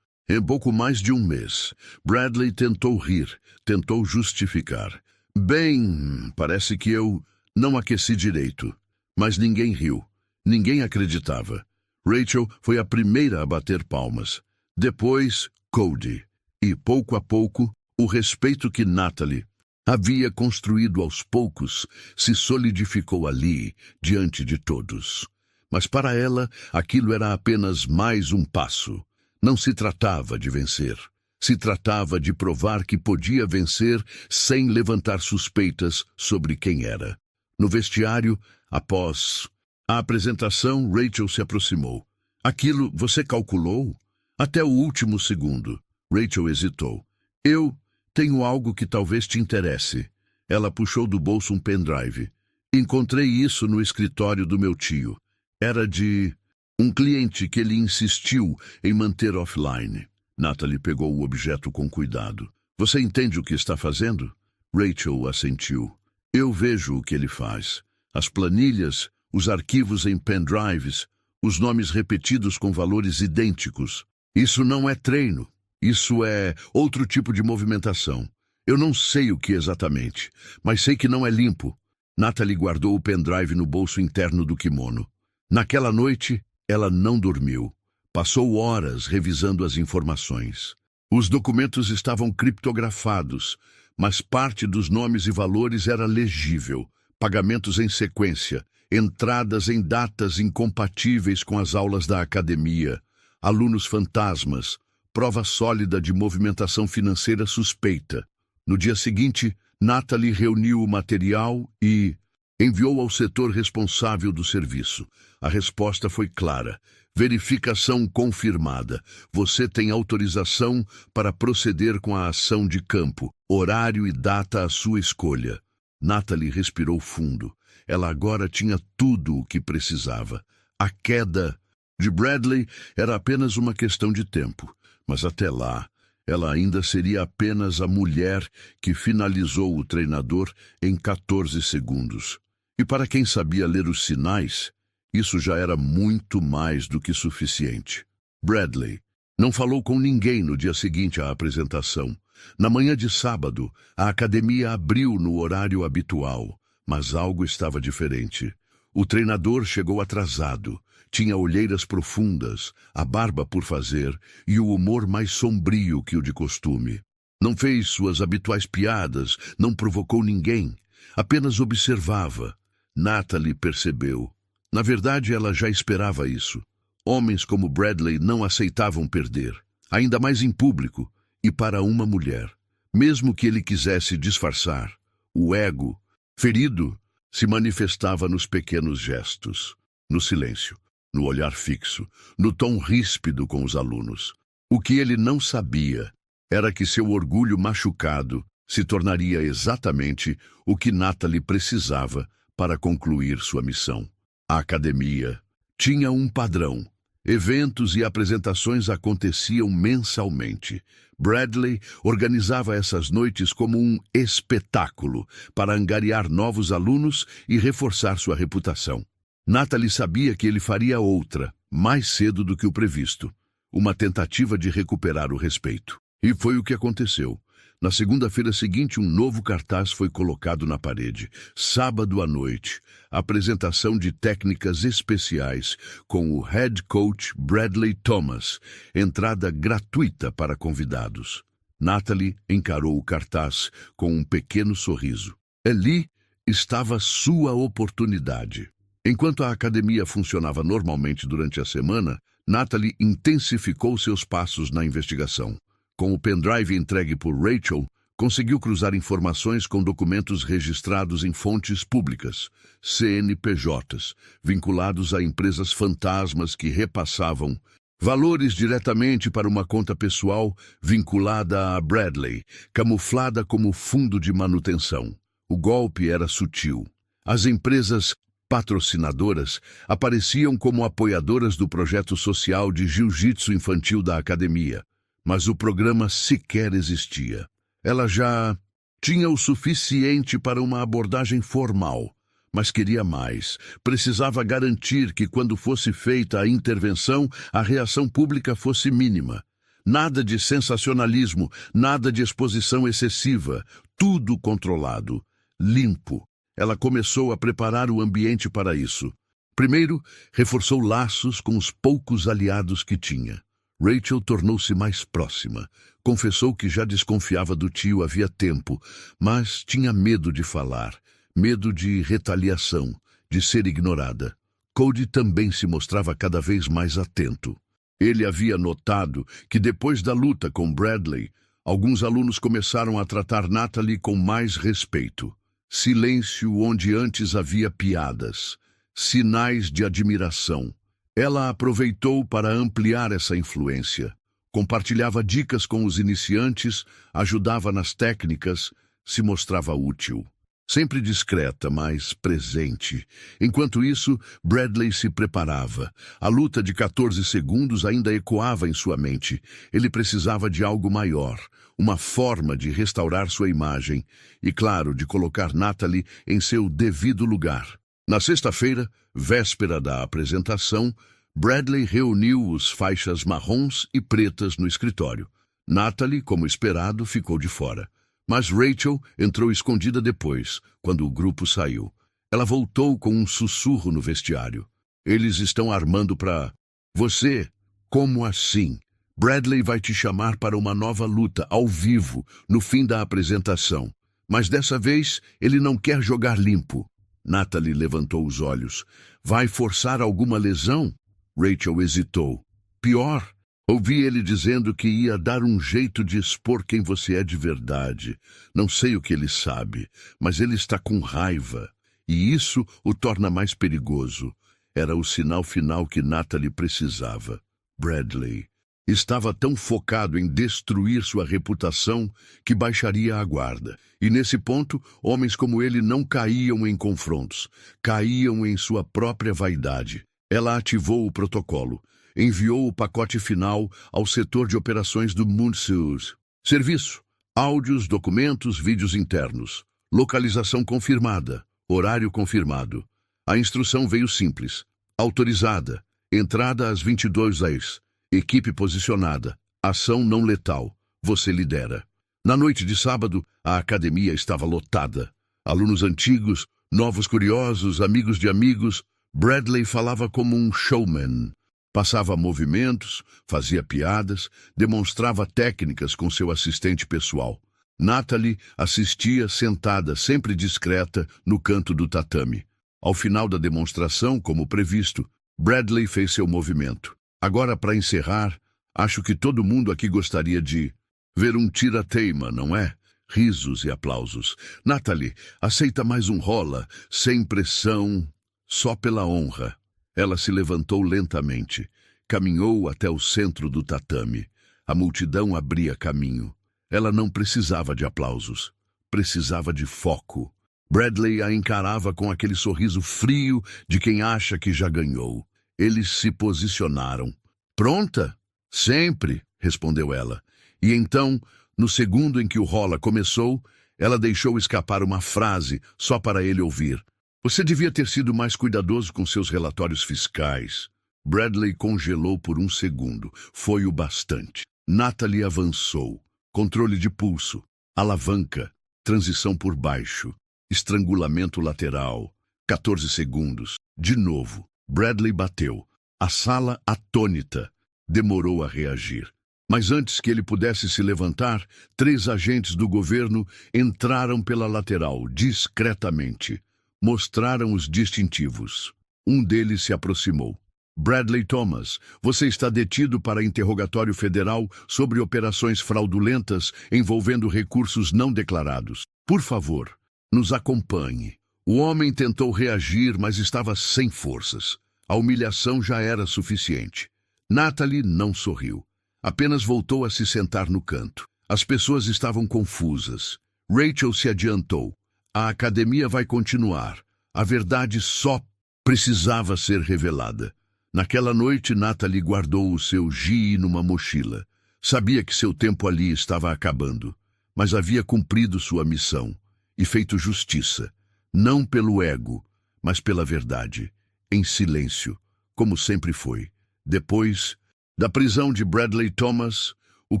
em pouco mais de um mês. Bradley tentou rir, tentou justificar. Bem, parece que eu não aqueci direito. Mas ninguém riu. Ninguém acreditava. Rachel foi a primeira a bater palmas. Depois, Cody. E, pouco a pouco, o respeito que Natalie havia construído aos poucos se solidificou ali, diante de todos. Mas para ela, aquilo era apenas mais um passo. Não se tratava de vencer. Se tratava de provar que podia vencer sem levantar suspeitas sobre quem era. No vestiário, após a apresentação, Rachel se aproximou. Aquilo você calculou? Até o último segundo. Rachel hesitou. Eu tenho algo que talvez te interesse. Ela puxou do bolso um pendrive. Encontrei isso no escritório do meu tio. Era de um cliente que ele insistiu em manter offline. Natalie pegou o objeto com cuidado. Você entende o que está fazendo? Rachel assentiu. Eu vejo o que ele faz. As planilhas, os arquivos em pendrives, os nomes repetidos com valores idênticos. Isso não é treino. Isso é outro tipo de movimentação. Eu não sei o que exatamente, mas sei que não é limpo. Natalie guardou o pendrive no bolso interno do kimono. Naquela noite, ela não dormiu. Passou horas revisando as informações. Os documentos estavam criptografados, mas parte dos nomes e valores era legível. Pagamentos em sequência, entradas em datas incompatíveis com as aulas da academia, alunos fantasmas, prova sólida de movimentação financeira suspeita. No dia seguinte, Natalie reuniu o material e enviou ao setor responsável do serviço. A resposta foi clara. Verificação confirmada. Você tem autorização para proceder com a ação de campo. Horário e data à sua escolha. Natalie respirou fundo. Ela agora tinha tudo o que precisava. A queda de Bradley era apenas uma questão de tempo. Mas até lá, ela ainda seria apenas a mulher que finalizou o treinador em 14 segundos. E para quem sabia ler os sinais, isso já era muito mais do que suficiente. Bradley não falou com ninguém no dia seguinte à apresentação. Na manhã de sábado, a academia abriu no horário habitual, mas algo estava diferente. O treinador chegou atrasado. Tinha olheiras profundas, a barba por fazer e o humor mais sombrio que o de costume. Não fez suas habituais piadas, não provocou ninguém. Apenas observava. Natalie percebeu. Na verdade, ela já esperava isso. Homens como Bradley não aceitavam perder, ainda mais em público, e para uma mulher. Mesmo que ele quisesse disfarçar, o ego, ferido, se manifestava nos pequenos gestos, no silêncio, no olhar fixo, no tom ríspido com os alunos. O que ele não sabia era que seu orgulho machucado se tornaria exatamente o que Natalie precisava para concluir sua missão. A academia tinha um padrão. Eventos e apresentações aconteciam mensalmente. Bradley organizava essas noites como um espetáculo para angariar novos alunos e reforçar sua reputação. Natalie sabia que ele faria outra, mais cedo do que o previsto. Uma tentativa de recuperar o respeito. E foi o que aconteceu. Na segunda-feira seguinte, um novo cartaz foi colocado na parede. Sábado à noite, apresentação de técnicas especiais com o head coach Bradley Thomas, entrada gratuita para convidados. Natalie encarou o cartaz com um pequeno sorriso. Ali estava sua oportunidade. Enquanto a academia funcionava normalmente durante a semana, Natalie intensificou seus passos na investigação. Com o pendrive entregue por Rachel, conseguiu cruzar informações com documentos registrados em fontes públicas, CNPJs, vinculados a empresas fantasmas que repassavam valores diretamente para uma conta pessoal vinculada a Bradley, camuflada como fundo de manutenção. O golpe era sutil. As empresas patrocinadoras apareciam como apoiadoras do projeto social de jiu-jitsu infantil da academia, mas o programa sequer existia. Ela já tinha o suficiente para uma abordagem formal, mas queria mais. Precisava garantir que, quando fosse feita a intervenção, a reação pública fosse mínima. Nada de sensacionalismo, nada de exposição excessiva, tudo controlado, limpo. Ela começou a preparar o ambiente para isso. Primeiro, reforçou laços com os poucos aliados que tinha. Rachel tornou-se mais próxima. Confessou que já desconfiava do tio havia tempo, mas tinha medo de falar, medo de retaliação, de ser ignorada. Cody também se mostrava cada vez mais atento. Ele havia notado que, depois da luta com Bradley, alguns alunos começaram a tratar Natalie com mais respeito. Silêncio onde antes havia piadas, sinais de admiração. Ela aproveitou para ampliar essa influência. Compartilhava dicas com os iniciantes, ajudava nas técnicas, se mostrava útil. Sempre discreta, mas presente. Enquanto isso, Bradley se preparava. A luta de 14 segundos ainda ecoava em sua mente. Ele precisava de algo maior, uma forma de restaurar sua imagem e, claro, de colocar Natalie em seu devido lugar. Na sexta-feira, véspera da apresentação, Bradley reuniu os faixas marrons e pretas no escritório. Natalie, como esperado, ficou de fora. Mas Rachel entrou escondida depois, quando o grupo saiu. Ela voltou com um sussurro no vestiário. Eles estão armando para... Você? Como assim? Bradley vai te chamar para uma nova luta, ao vivo, no fim da apresentação. Mas dessa vez, ele não quer jogar limpo. Natalie levantou os olhos. Vai forçar alguma lesão? Rachel hesitou. Pior, ouvi ele dizendo que ia dar um jeito de expor quem você é de verdade. Não sei o que ele sabe, mas ele está com raiva. E isso o torna mais perigoso. Era o sinal final que Natalie precisava. Bradley estava tão focado em destruir sua reputação que baixaria a guarda. E nesse ponto, homens como ele não caíam em confrontos, caíam em sua própria vaidade. Ela ativou o protocolo, enviou o pacote final ao setor de operações do Moonseus. Serviço: áudios, documentos, vídeos internos. Localização confirmada, horário confirmado. A instrução veio simples. Autorizada. Entrada às 22h. Equipe posicionada. Ação não letal. Você lidera. Na noite de sábado, a academia estava lotada. Alunos antigos, novos curiosos, amigos de amigos. Bradley falava como um showman. Passava movimentos, fazia piadas, demonstrava técnicas com seu assistente pessoal. Natalie assistia sentada, sempre discreta, no canto do tatame. Ao final da demonstração, como previsto, Bradley fez seu movimento. Agora, para encerrar, acho que todo mundo aqui gostaria de ver um tira-teima, não é? Risos e aplausos. Natalie, aceita mais um rola, sem pressão, só pela honra. Ela se levantou lentamente, caminhou até o centro do tatame. A multidão abria caminho. Ela não precisava de aplausos, precisava de foco. Bradley a encarava com aquele sorriso frio de quem acha que já ganhou. Eles se posicionaram. Pronta? Sempre, respondeu ela. E então, no segundo em que o rola começou, ela deixou escapar uma frase só para ele ouvir. Você devia ter sido mais cuidadoso com seus relatórios fiscais. Bradley congelou por um segundo. Foi o bastante. Natalie avançou. Controle de pulso. Alavanca, transição por baixo, estrangulamento lateral, 14 segundos. De novo, Bradley bateu. A sala, atônita, demorou a reagir. Mas antes que ele pudesse se levantar, 3 agentes do governo entraram pela lateral, discretamente. Mostraram os distintivos. Um deles se aproximou. Bradley Thomas, você está detido para interrogatório federal sobre operações fraudulentas envolvendo recursos não declarados. Por favor, nos acompanhe. O homem tentou reagir, mas estava sem forças. A humilhação já era suficiente. Natalie não sorriu. Apenas voltou a se sentar no canto. As pessoas estavam confusas. Rachel se adiantou. A academia vai continuar. A verdade só precisava ser revelada. Naquela noite, Natalie guardou o seu GI numa mochila. Sabia que seu tempo ali estava acabando, mas havia cumprido sua missão e feito justiça, não pelo ego, mas pela verdade, em silêncio, como sempre foi. Depois da prisão de Bradley Thomas, o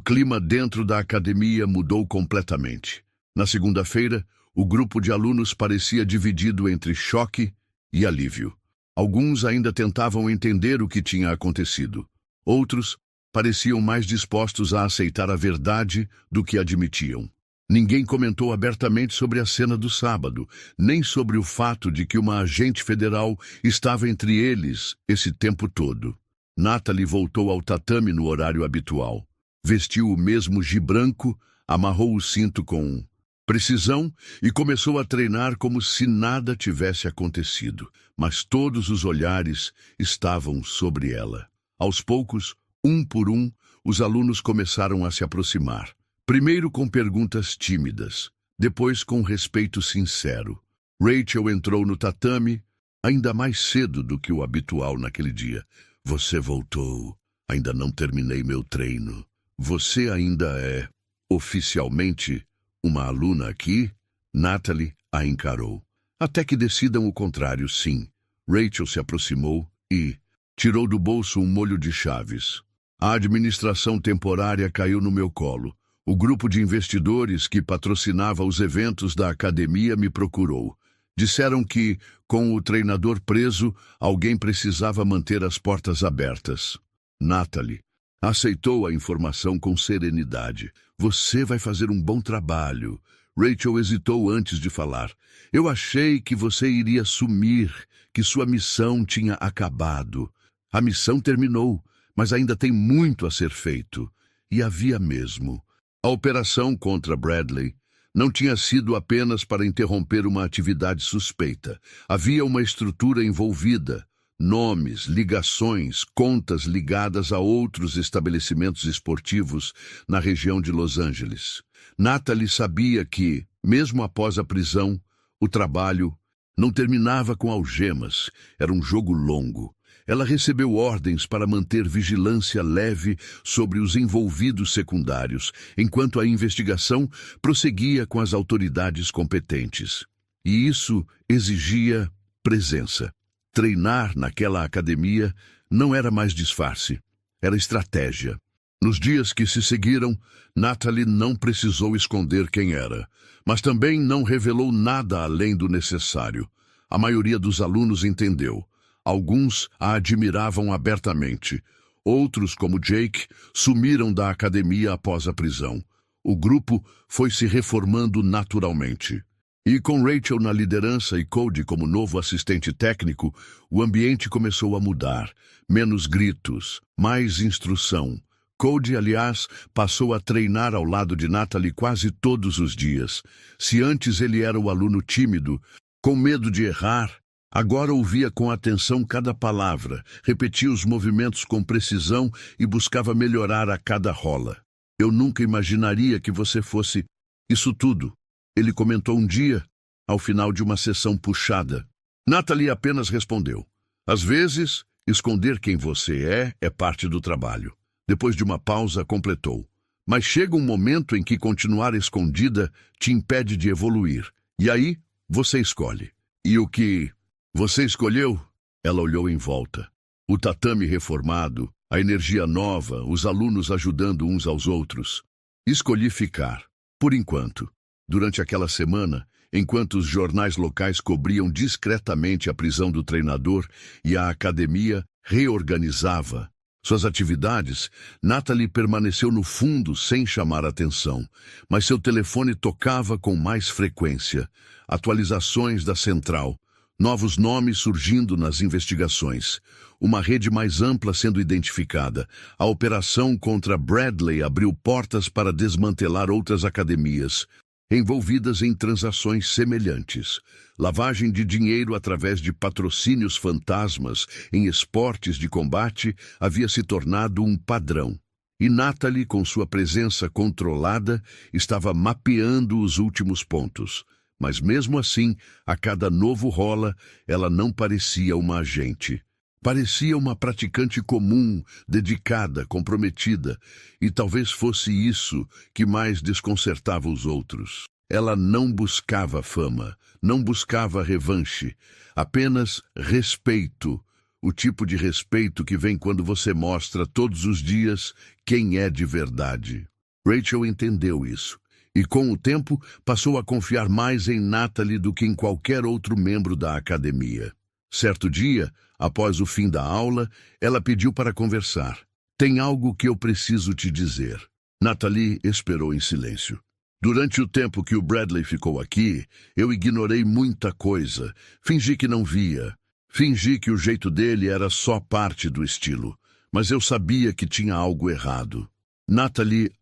clima dentro da academia mudou completamente. Na segunda-feira, o grupo de alunos parecia dividido entre choque e alívio. Alguns ainda tentavam entender o que tinha acontecido. Outros pareciam mais dispostos a aceitar a verdade do que admitiam. Ninguém comentou abertamente sobre a cena do sábado, nem sobre o fato de que uma agente federal estava entre eles esse tempo todo. Natalie voltou ao tatame no horário habitual. Vestiu o mesmo gi branco, amarrou o cinto com precisão e começou a treinar como se nada tivesse acontecido, mas todos os olhares estavam sobre ela. Aos poucos, um por um, os alunos começaram a se aproximar. Primeiro com perguntas tímidas, depois com respeito sincero. Rachel entrou no tatame, ainda mais cedo do que o habitual naquele dia. Você voltou. Ainda não terminei meu treino. Você ainda é, oficialmente, uma aluna aqui? Natalie a encarou. Até que decidam o contrário, sim. Rachel se aproximou e tirou do bolso um molho de chaves. A administração temporária caiu no meu colo. O grupo de investidores que patrocinava os eventos da academia me procurou. Disseram que, com o treinador preso, alguém precisava manter as portas abertas. Natalie aceitou a informação com serenidade. Você vai fazer um bom trabalho. Rachel hesitou antes de falar. Eu achei que você iria sumir, que sua missão tinha acabado. A missão terminou, mas ainda tem muito a ser feito. E havia mesmo. A operação contra Bradley não tinha sido apenas para interromper uma atividade suspeita. Havia uma estrutura envolvida. Nomes, ligações, contas ligadas a outros estabelecimentos esportivos na região de Los Angeles. Natalie sabia que, mesmo após a prisão, o trabalho não terminava com algemas. Era um jogo longo. Ela recebeu ordens para manter vigilância leve sobre os envolvidos secundários, enquanto a investigação prosseguia com as autoridades competentes. E isso exigia presença. Treinar naquela academia não era mais disfarce, era estratégia. Nos dias que se seguiram, Natalie não precisou esconder quem era, mas também não revelou nada além do necessário. A maioria dos alunos entendeu. Alguns a admiravam abertamente. Outros, como Jake, sumiram da academia após a prisão. O grupo foi se reformando naturalmente. E com Rachel na liderança e Cody como novo assistente técnico, o ambiente começou a mudar. Menos gritos, mais instrução. Cody, aliás, passou a treinar ao lado de Natalie quase todos os dias. Se antes ele era o aluno tímido, com medo de errar, agora ouvia com atenção cada palavra, repetia os movimentos com precisão e buscava melhorar a cada rola. Eu nunca imaginaria que você fosse isso tudo. Ele comentou um dia, ao final de uma sessão puxada. Natalie apenas respondeu. Às vezes, esconder quem você é parte do trabalho. Depois de uma pausa, completou. Mas chega um momento em que continuar escondida te impede de evoluir. E aí, você escolhe. E o que você escolheu? Ela olhou em volta. O tatame reformado, a energia nova, os alunos ajudando uns aos outros. Escolhi ficar. Por enquanto. Durante aquela semana, enquanto os jornais locais cobriam discretamente a prisão do treinador e a academia reorganizava suas atividades, Natalie permaneceu no fundo sem chamar atenção, mas seu telefone tocava com mais frequência. Atualizações da central, novos nomes surgindo nas investigações, uma rede mais ampla sendo identificada. A operação contra Bradley abriu portas para desmantelar outras academias, envolvidas em transações semelhantes. Lavagem de dinheiro através de patrocínios fantasmas em esportes de combate havia se tornado um padrão. E Natalie, com sua presença controlada, estava mapeando os últimos pontos. Mas mesmo assim, a cada novo rola, ela não parecia uma agente. Parecia uma praticante comum, dedicada, comprometida, e talvez fosse isso que mais desconcertava os outros. Ela não buscava fama, não buscava revanche, apenas respeito, o tipo de respeito que vem quando você mostra todos os dias quem é de verdade. Rachel entendeu isso, e com o tempo passou a confiar mais em Natalie do que em qualquer outro membro da academia. Certo dia, após o fim da aula, ela pediu para conversar. Tem algo que eu preciso te dizer. Natalie esperou em silêncio. Durante o tempo que o Bradley ficou aqui, eu ignorei muita coisa. Fingi que não via. Fingi que o jeito dele era só parte do estilo. Mas eu sabia que tinha algo errado. Natalie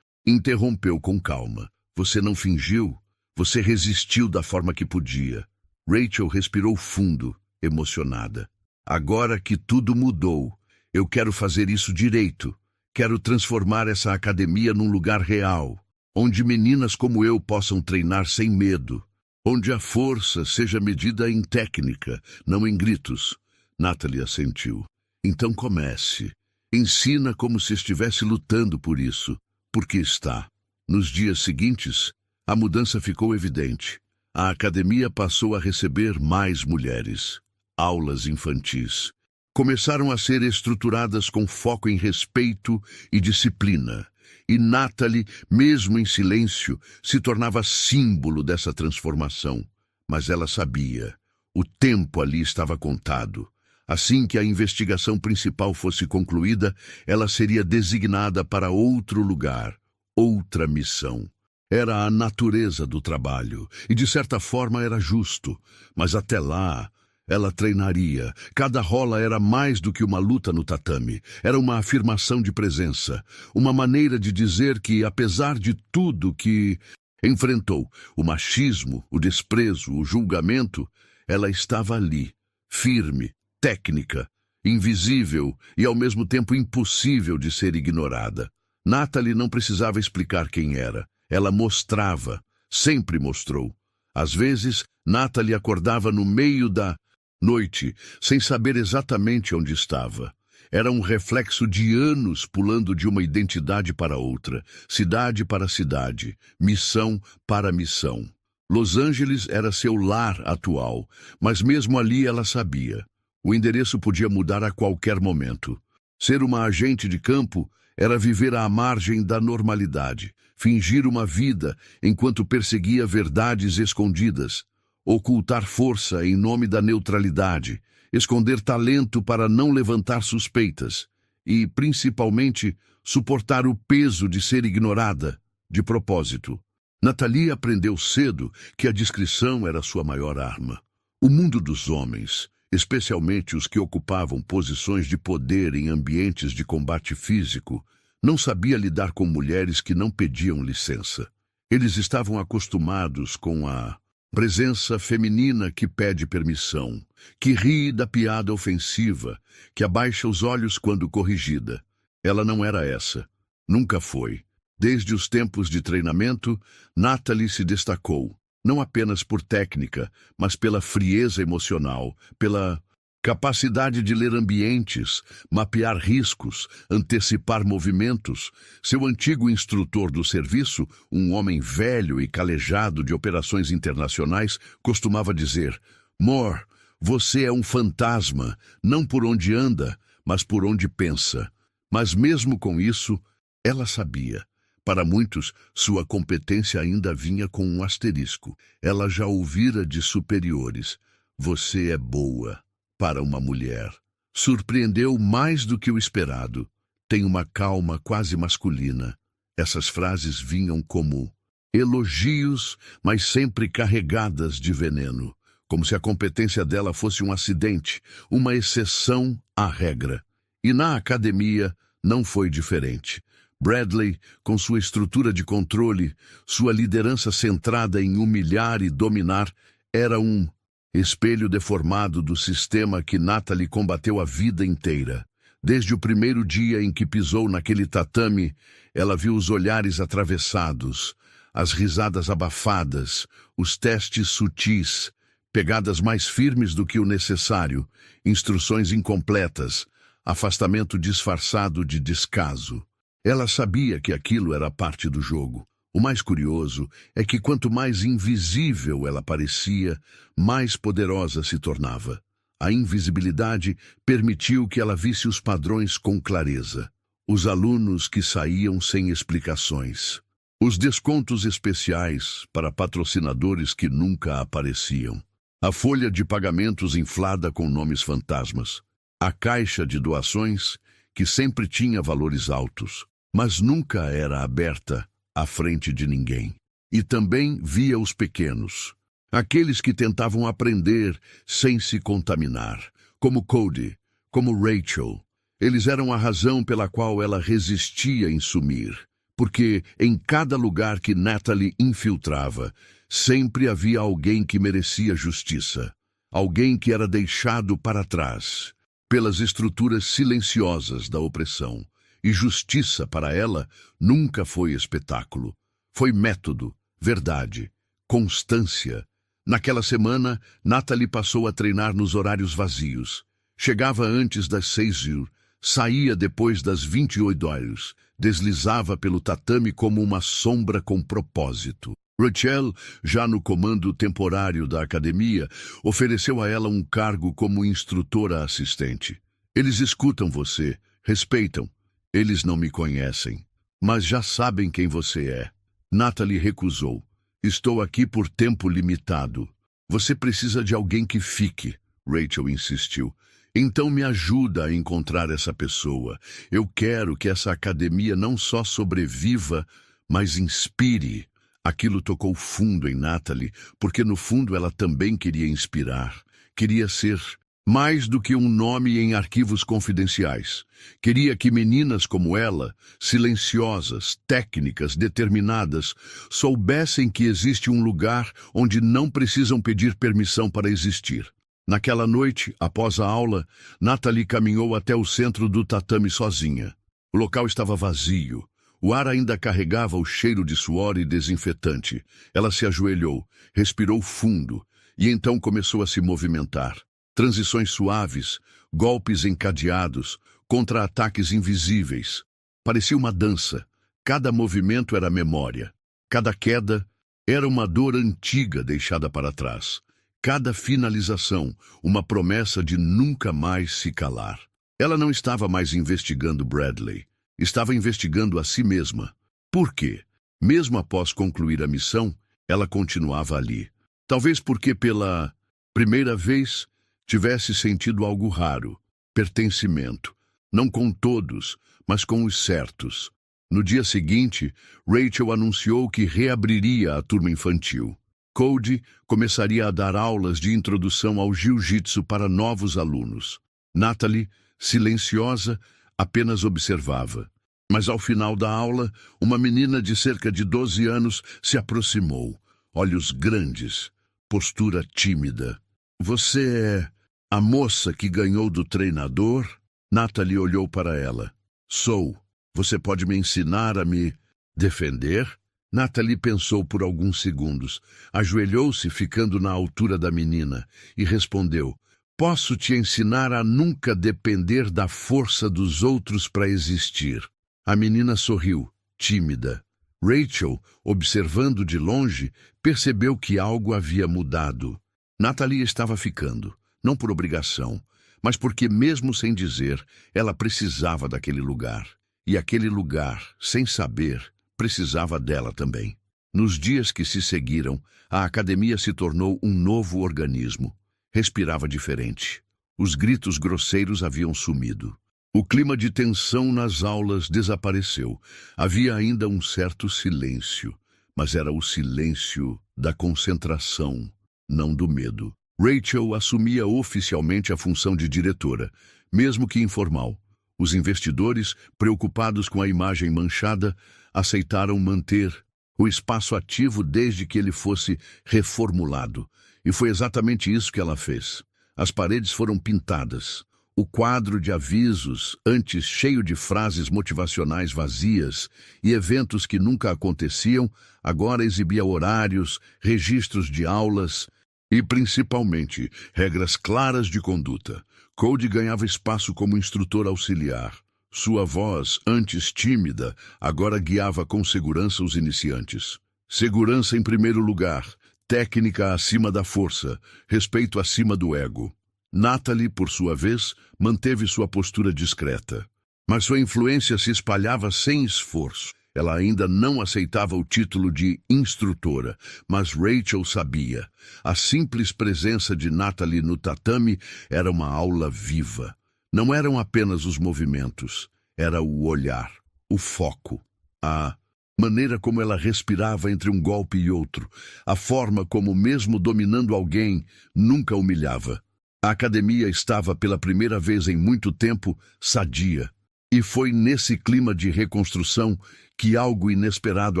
interrompeu com calma. Você não fingiu? Você resistiu da forma que podia. Rachel respirou fundo, emocionada. Agora que tudo mudou, eu quero fazer isso direito. Quero transformar essa academia num lugar real, onde meninas como eu possam treinar sem medo, onde a força seja medida em técnica, não em gritos. Natalie assentiu. Então comece. Ensina como se estivesse lutando por isso, porque está. Nos dias seguintes, a mudança ficou evidente. A academia passou a receber mais mulheres. Aulas infantis começaram a ser estruturadas com foco em respeito e disciplina. E Natalie, mesmo em silêncio, se tornava símbolo dessa transformação. Mas ela sabia. O tempo ali estava contado. Assim que a investigação principal fosse concluída, ela seria designada para outro lugar, outra missão. Era a natureza do trabalho, e de certa forma era justo. Mas até lá, ela treinaria. Cada rola era mais do que uma luta no tatame. Era uma afirmação de presença. Uma maneira de dizer que, apesar de tudo que enfrentou, o machismo, o desprezo, o julgamento, ela estava ali, firme, técnica, invisível e ao mesmo tempo impossível de ser ignorada. Natalie não precisava explicar quem era. Ela mostrava, sempre mostrou. Às vezes, Natalie acordava no meio da noite, sem saber exatamente onde estava. Era um reflexo de anos pulando de uma identidade para outra, cidade para cidade, missão para missão. Los Angeles era seu lar atual, mas mesmo ali ela sabia. O endereço podia mudar a qualquer momento. Ser uma agente de campo era viver à margem da normalidade, fingir uma vida enquanto perseguia verdades escondidas, ocultar força em nome da neutralidade, esconder talento para não levantar suspeitas e, principalmente, suportar o peso de ser ignorada, de propósito. Natalie aprendeu cedo que a discrição era sua maior arma. O mundo dos homens, especialmente os que ocupavam posições de poder em ambientes de combate físico, não sabia lidar com mulheres que não pediam licença. Eles estavam acostumados com a presença feminina que pede permissão, que ri da piada ofensiva, que abaixa os olhos quando corrigida. Ela não era essa. Nunca foi. Desde os tempos de treinamento, Natalie se destacou, não apenas por técnica, mas pela frieza emocional, pela capacidade de ler ambientes, mapear riscos, antecipar movimentos. Seu antigo instrutor do serviço, um homem velho e calejado de operações internacionais, costumava dizer: "Moore, você é um fantasma, não por onde anda, mas por onde pensa." Mas mesmo com isso, ela sabia. Para muitos, sua competência ainda vinha com um asterisco. Ela já ouvira de superiores: "Você é boa para uma mulher." Surpreendeu mais do que o esperado. Tem uma calma quase masculina. Essas frases vinham como elogios, mas sempre carregadas de veneno, como se a competência dela fosse um acidente, uma exceção à regra. E na academia não foi diferente. Bradley, com sua estrutura de controle, sua liderança centrada em humilhar e dominar, era um espelho deformado do sistema que Natalie combateu a vida inteira. Desde o primeiro dia em que pisou naquele tatame, ela viu os olhares atravessados, as risadas abafadas, os testes sutis, pegadas mais firmes do que o necessário, instruções incompletas, afastamento disfarçado de descaso. Ela sabia que aquilo era parte do jogo. O mais curioso é que quanto mais invisível ela parecia, mais poderosa se tornava. A invisibilidade permitiu que ela visse os padrões com clareza. Os alunos que saíam sem explicações. Os descontos especiais para patrocinadores que nunca apareciam. A folha de pagamentos inflada com nomes fantasmas. A caixa de doações, que sempre tinha valores altos, mas nunca era aberta à frente de ninguém. E também via os pequenos, aqueles que tentavam aprender sem se contaminar, como Cody, como Rachel. Eles eram a razão pela qual ela resistia em sumir, porque em cada lugar que Natalie infiltrava, sempre havia alguém que merecia justiça, alguém que era deixado para trás pelas estruturas silenciosas da opressão. E justiça para ela nunca foi espetáculo. Foi método, verdade, constância. Naquela semana, Natalie passou a treinar nos horários vazios. Chegava antes das 6h, saía depois das 28h, deslizava pelo tatame como uma sombra com propósito. Rachel, já no comando temporário da academia, ofereceu a ela um cargo como instrutora assistente. Eles escutam você, respeitam. Eles não me conhecem, mas já sabem quem você é. Natalie recusou. Estou aqui por tempo limitado. Você precisa de alguém que fique, Rachel insistiu. Então me ajuda a encontrar essa pessoa. Eu quero que essa academia não só sobreviva, mas inspire. Aquilo tocou fundo em Natalie, porque no fundo ela também queria inspirar. Queria ser mais do que um nome em arquivos confidenciais. Queria que meninas como ela, silenciosas, técnicas, determinadas, soubessem que existe um lugar onde não precisam pedir permissão para existir. Naquela noite, após a aula, Natalie caminhou até o centro do tatame sozinha. O local estava vazio. O ar ainda carregava o cheiro de suor e desinfetante. Ela se ajoelhou, respirou fundo e então começou a se movimentar. Transições suaves, golpes encadeados, contra-ataques invisíveis. Parecia uma dança. Cada movimento era memória. Cada queda era uma dor antiga deixada para trás. Cada finalização, uma promessa de nunca mais se calar. Ela não estava mais investigando Bradley. Estava investigando a si mesma. Por quê? Mesmo após concluir a missão, ela continuava ali. Talvez porque pela primeira vez tivesse sentido algo raro, pertencimento, não com todos, mas com os certos. No dia seguinte, Rachel anunciou que reabriria a turma infantil. Cody começaria a dar aulas de introdução ao jiu-jitsu para novos alunos. Natalie, silenciosa, apenas observava. Mas ao final da aula, uma menina de cerca de 12 anos se aproximou, olhos grandes, postura tímida. Você é a moça que ganhou do treinador? Natalie olhou para ela. Sou. Você pode me ensinar a me defender? Natalie pensou por alguns segundos. Ajoelhou-se, ficando na altura da menina, e respondeu: Posso te ensinar a nunca depender da força dos outros para existir. A menina sorriu, tímida. Rachel, observando de longe, percebeu que algo havia mudado. Natalie estava ficando, não por obrigação, mas porque, mesmo sem dizer, ela precisava daquele lugar. E aquele lugar, sem saber, precisava dela também. Nos dias que se seguiram, a academia se tornou um novo organismo. Respirava diferente. Os gritos grosseiros haviam sumido. O clima de tensão nas aulas desapareceu. Havia ainda um certo silêncio, mas era o silêncio da concentração, não do medo. Rachel assumia oficialmente a função de diretora, mesmo que informal. Os investidores, preocupados com a imagem manchada, aceitaram manter o espaço ativo desde que ele fosse reformulado. E foi exatamente isso que ela fez. As paredes foram pintadas. O quadro de avisos, antes cheio de frases motivacionais vazias e eventos que nunca aconteciam, agora exibia horários, registros de aulas e, principalmente, regras claras de conduta. Cody ganhava espaço como instrutor auxiliar. Sua voz, antes tímida, agora guiava com segurança os iniciantes. Segurança em primeiro lugar, técnica acima da força, respeito acima do ego. Natalie, por sua vez, manteve sua postura discreta. Mas sua influência se espalhava sem esforço. Ela ainda não aceitava o título de instrutora, mas Rachel sabia. A simples presença de Natalie no tatame era uma aula viva. Não eram apenas os movimentos, era o olhar, o foco, a maneira como ela respirava entre um golpe e outro, a forma como, mesmo dominando alguém, nunca humilhava. A academia estava, pela primeira vez em muito tempo, sadia. E foi nesse clima de reconstrução que algo inesperado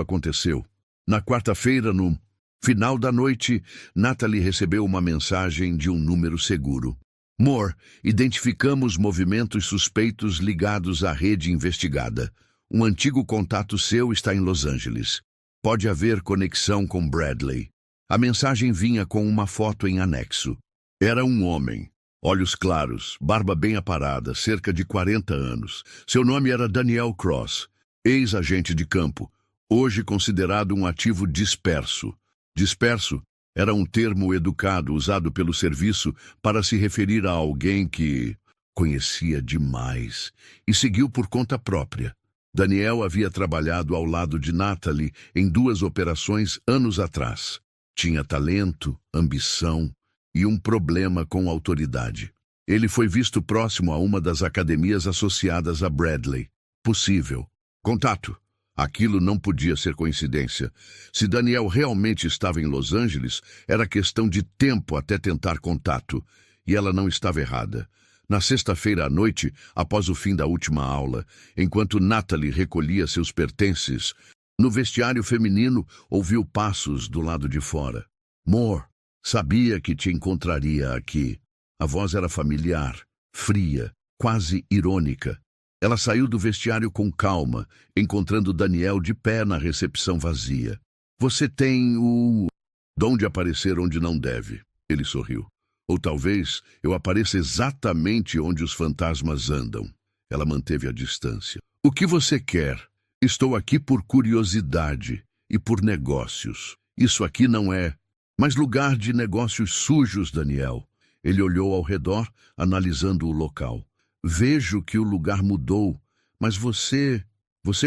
aconteceu. Na quarta-feira, no final da noite, Natalie recebeu uma mensagem de um número seguro. Moore, identificamos movimentos suspeitos ligados à rede investigada. Um antigo contato seu está em Los Angeles. Pode haver conexão com Bradley. A mensagem vinha com uma foto em anexo. Era um homem, olhos claros, barba bem aparada, cerca de 40 anos. Seu nome era Daniel Cross, ex-agente de campo, hoje considerado um ativo disperso. Disperso era um termo educado usado pelo serviço para se referir a alguém que conhecia demais e seguiu por conta própria. Daniel havia trabalhado ao lado de Natalie em 2 operações anos atrás. Tinha talento, ambição e um problema com autoridade. Ele foi visto próximo a uma das academias associadas a Bradley. Possível. Contato. Aquilo não podia ser coincidência. Se Daniel realmente estava em Los Angeles, era questão de tempo até tentar contato. E ela não estava errada. Na sexta-feira à noite, após o fim da última aula, enquanto Natalie recolhia seus pertences, no vestiário feminino ouviu passos do lado de fora. Moore. Sabia que te encontraria aqui. A voz era familiar, fria, quase irônica. Ela saiu do vestiário com calma, encontrando Daniel de pé na recepção vazia. Você tem o dom de aparecer onde não deve, ele sorriu. Ou talvez eu apareça exatamente onde os fantasmas andam. Ela manteve a distância. O que você quer? Estou aqui por curiosidade e por negócios. Isso aqui não é mas lugar de negócios sujos, Daniel. Ele olhou ao redor, analisando o local. Vejo que o lugar mudou, mas você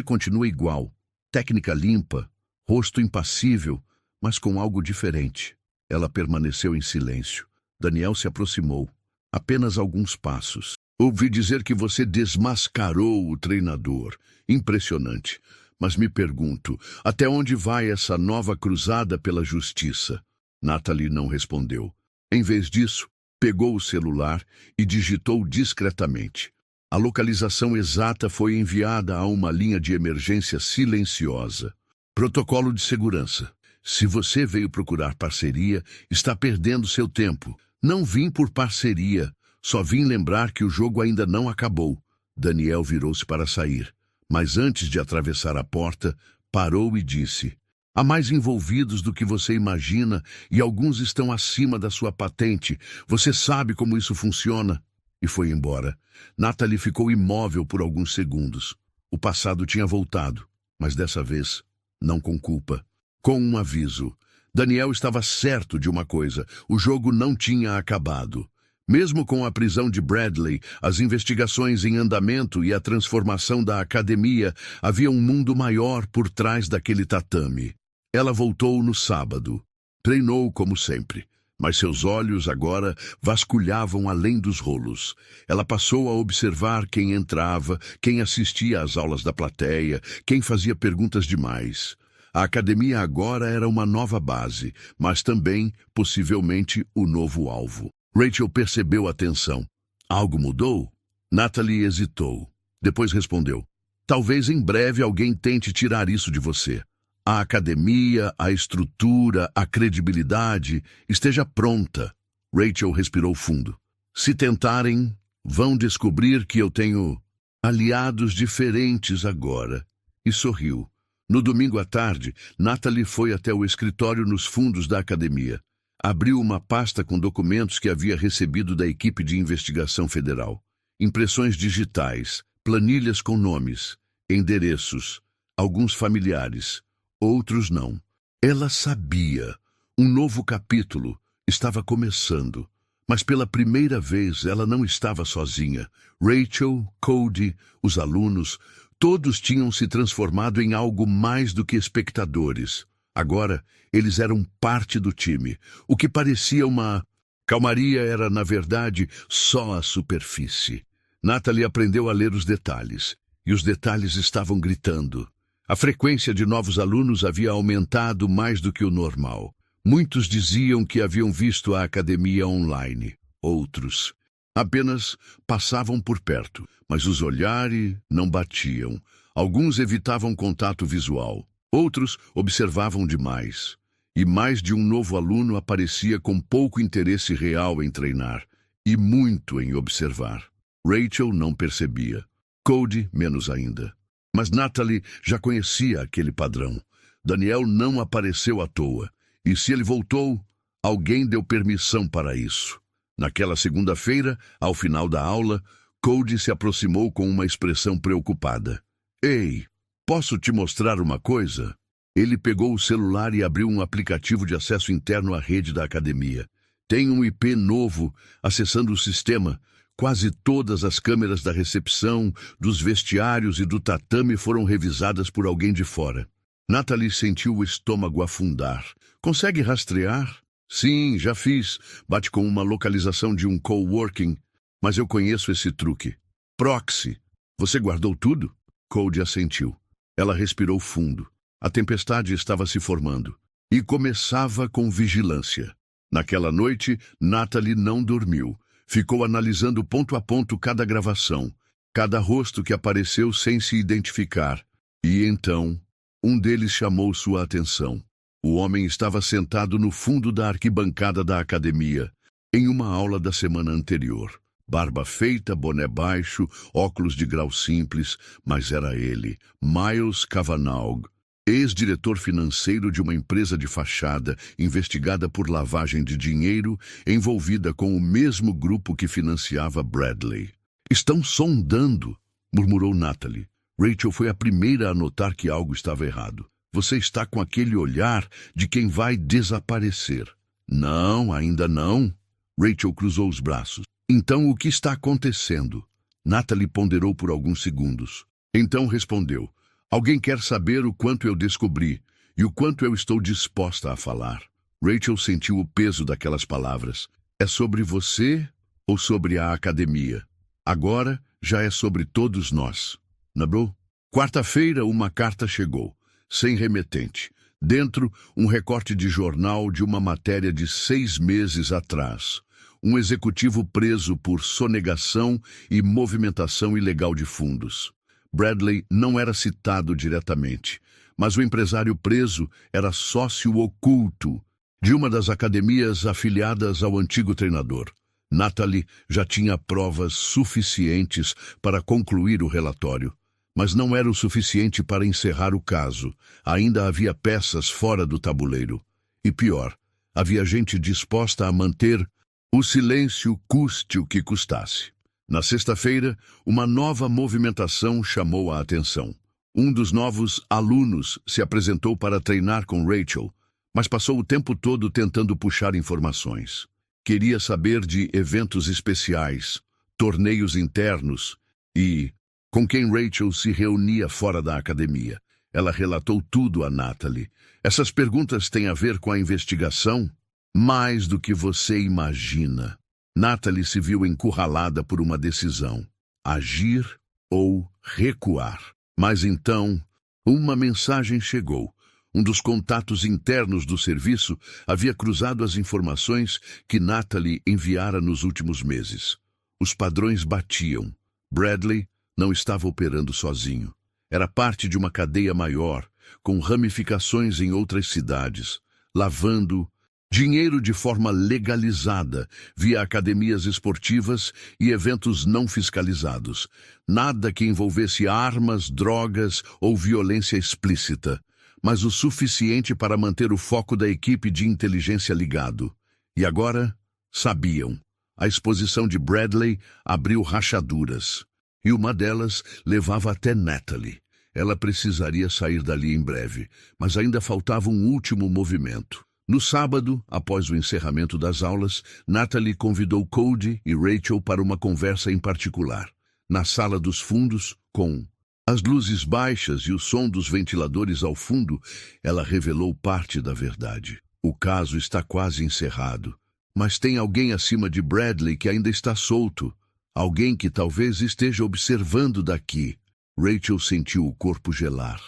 continua igual. Técnica limpa, rosto impassível, mas com algo diferente. Ela permaneceu em silêncio. Daniel se aproximou. Apenas alguns passos. Ouvi dizer que você desmascarou o treinador. Impressionante. Mas me pergunto, até onde vai essa nova cruzada pela justiça? Natalie não respondeu. Em vez disso, pegou o celular e digitou discretamente. A localização exata foi enviada a uma linha de emergência silenciosa. Protocolo de segurança. Se você veio procurar parceria, está perdendo seu tempo. Não vim por parceria, só vim lembrar que o jogo ainda não acabou. Daniel virou-se para sair, mas antes de atravessar a porta, parou e disse: há mais envolvidos do que você imagina e alguns estão acima da sua patente. Você sabe como isso funciona? E foi embora. Natalie ficou imóvel por alguns segundos. O passado tinha voltado, mas dessa vez, não com culpa. Com um aviso. Daniel estava certo de uma coisa: o jogo não tinha acabado. Mesmo com a prisão de Bradley, as investigações em andamento e a transformação da academia, havia um mundo maior por trás daquele tatame. Ela voltou no sábado. Treinou como sempre, mas seus olhos agora vasculhavam além dos rolos. Ela passou a observar quem entrava, quem assistia às aulas da plateia, quem fazia perguntas demais. A academia agora era uma nova base, mas também, possivelmente, o novo alvo. Rachel percebeu a tensão. Algo mudou? Natalie hesitou. Depois respondeu. Talvez em breve alguém tente tirar isso de você. A academia, a estrutura, a credibilidade esteja pronta. Rachel respirou fundo. Se tentarem, vão descobrir que eu tenho aliados diferentes agora. E sorriu. No domingo à tarde, Natalie foi até o escritório nos fundos da academia. Abriu uma pasta com documentos que havia recebido da equipe de investigação federal. Impressões digitais, planilhas com nomes, endereços, alguns familiares, outros não. Ela sabia. Um novo capítulo estava começando. Mas pela primeira vez ela não estava sozinha. Rachel, Cody, os alunos, todos tinham se transformado em algo mais do que espectadores. Agora, eles eram parte do time. O que parecia uma calmaria era, na verdade, só a superfície. Natalie aprendeu a ler os detalhes, e os detalhes estavam gritando. A frequência de novos alunos havia aumentado mais do que o normal. Muitos diziam que haviam visto a academia online. Outros apenas passavam por perto, mas os olhares não batiam. Alguns evitavam contato visual. Outros observavam demais. E mais de um novo aluno aparecia com pouco interesse real em treinar e muito em observar. Rachel não percebia. Cody, menos ainda. Mas Natalie já conhecia aquele padrão. Daniel não apareceu à toa. E se ele voltou, alguém deu permissão para isso. Naquela segunda-feira, ao final da aula, Cody se aproximou com uma expressão preocupada. Ei, posso te mostrar uma coisa? Ele pegou o celular e abriu um aplicativo de acesso interno à rede da academia. Tem um IP novo acessando o sistema. Quase todas as câmeras da recepção, dos vestiários e do tatame foram revisadas por alguém de fora. Natalie sentiu o estômago afundar. Consegue rastrear? Sim, já fiz. Bate com uma localização de um coworking. Mas eu conheço esse truque. Proxy. Você guardou tudo? Cody assentiu. Ela respirou fundo. A tempestade estava se formando. E começava com vigilância. Naquela noite, Natalie não dormiu. Ficou analisando ponto a ponto cada gravação, cada rosto que apareceu sem se identificar. E então, um deles chamou sua atenção. O homem estava sentado no fundo da arquibancada da academia, em uma aula da semana anterior. Barba feita, boné baixo, óculos de grau simples, mas era ele, Miles Cavanaugh, ex-diretor financeiro de uma empresa de fachada investigada por lavagem de dinheiro, envolvida com o mesmo grupo que financiava Bradley. Estão sondando, murmurou Natalie. Rachel foi a primeira a notar que algo estava errado. Você está com aquele olhar de quem vai desaparecer. Não, ainda não. Rachel cruzou os braços. Então o que está acontecendo? Natalie ponderou por alguns segundos. Então respondeu. Alguém quer saber o quanto eu descobri e o quanto eu estou disposta a falar. Rachel sentiu o peso daquelas palavras. É sobre você ou sobre a academia? Agora já é sobre todos nós. Nabrou? Quarta-feira uma carta chegou, sem remetente. Dentro, um recorte de jornal de uma matéria de 6 meses atrás. Um executivo preso por sonegação e movimentação ilegal de fundos. Bradley não era citado diretamente, mas o empresário preso era sócio oculto de uma das academias afiliadas ao antigo treinador. Natalie já tinha provas suficientes para concluir o relatório, mas não era o suficiente para encerrar o caso. Ainda havia peças fora do tabuleiro. E pior, havia gente disposta a manter o silêncio custe o que custasse. Na sexta-feira, uma nova movimentação chamou a atenção. Um dos novos alunos se apresentou para treinar com Rachel, mas passou o tempo todo tentando puxar informações. Queria saber de eventos especiais, torneios internos e com quem Rachel se reunia fora da academia. Ela relatou tudo a Natalie. Essas perguntas têm a ver com a investigação? Mais do que você imagina. Natalie se viu encurralada por uma decisão: agir ou recuar. Mas então, uma mensagem chegou. Um dos contatos internos do serviço havia cruzado as informações que Natalie enviara nos últimos meses. Os padrões batiam. Bradley não estava operando sozinho. Era parte de uma cadeia maior, com ramificações em outras cidades, lavando dinheiro de forma legalizada, via academias esportivas e eventos não fiscalizados. Nada que envolvesse armas, drogas ou violência explícita, mas o suficiente para manter o foco da equipe de inteligência ligado. E agora, sabiam. A exposição de Bradley abriu rachaduras, e uma delas levava até Natalie. Ela precisaria sair dali em breve, mas ainda faltava um último movimento. No sábado, após o encerramento das aulas, Natalie convidou Cody e Rachel para uma conversa em particular. Na sala dos fundos, com as luzes baixas e o som dos ventiladores ao fundo, ela revelou parte da verdade. O caso está quase encerrado, mas tem alguém acima de Bradley que ainda está solto. Alguém que talvez esteja observando daqui. Rachel sentiu o corpo gelar.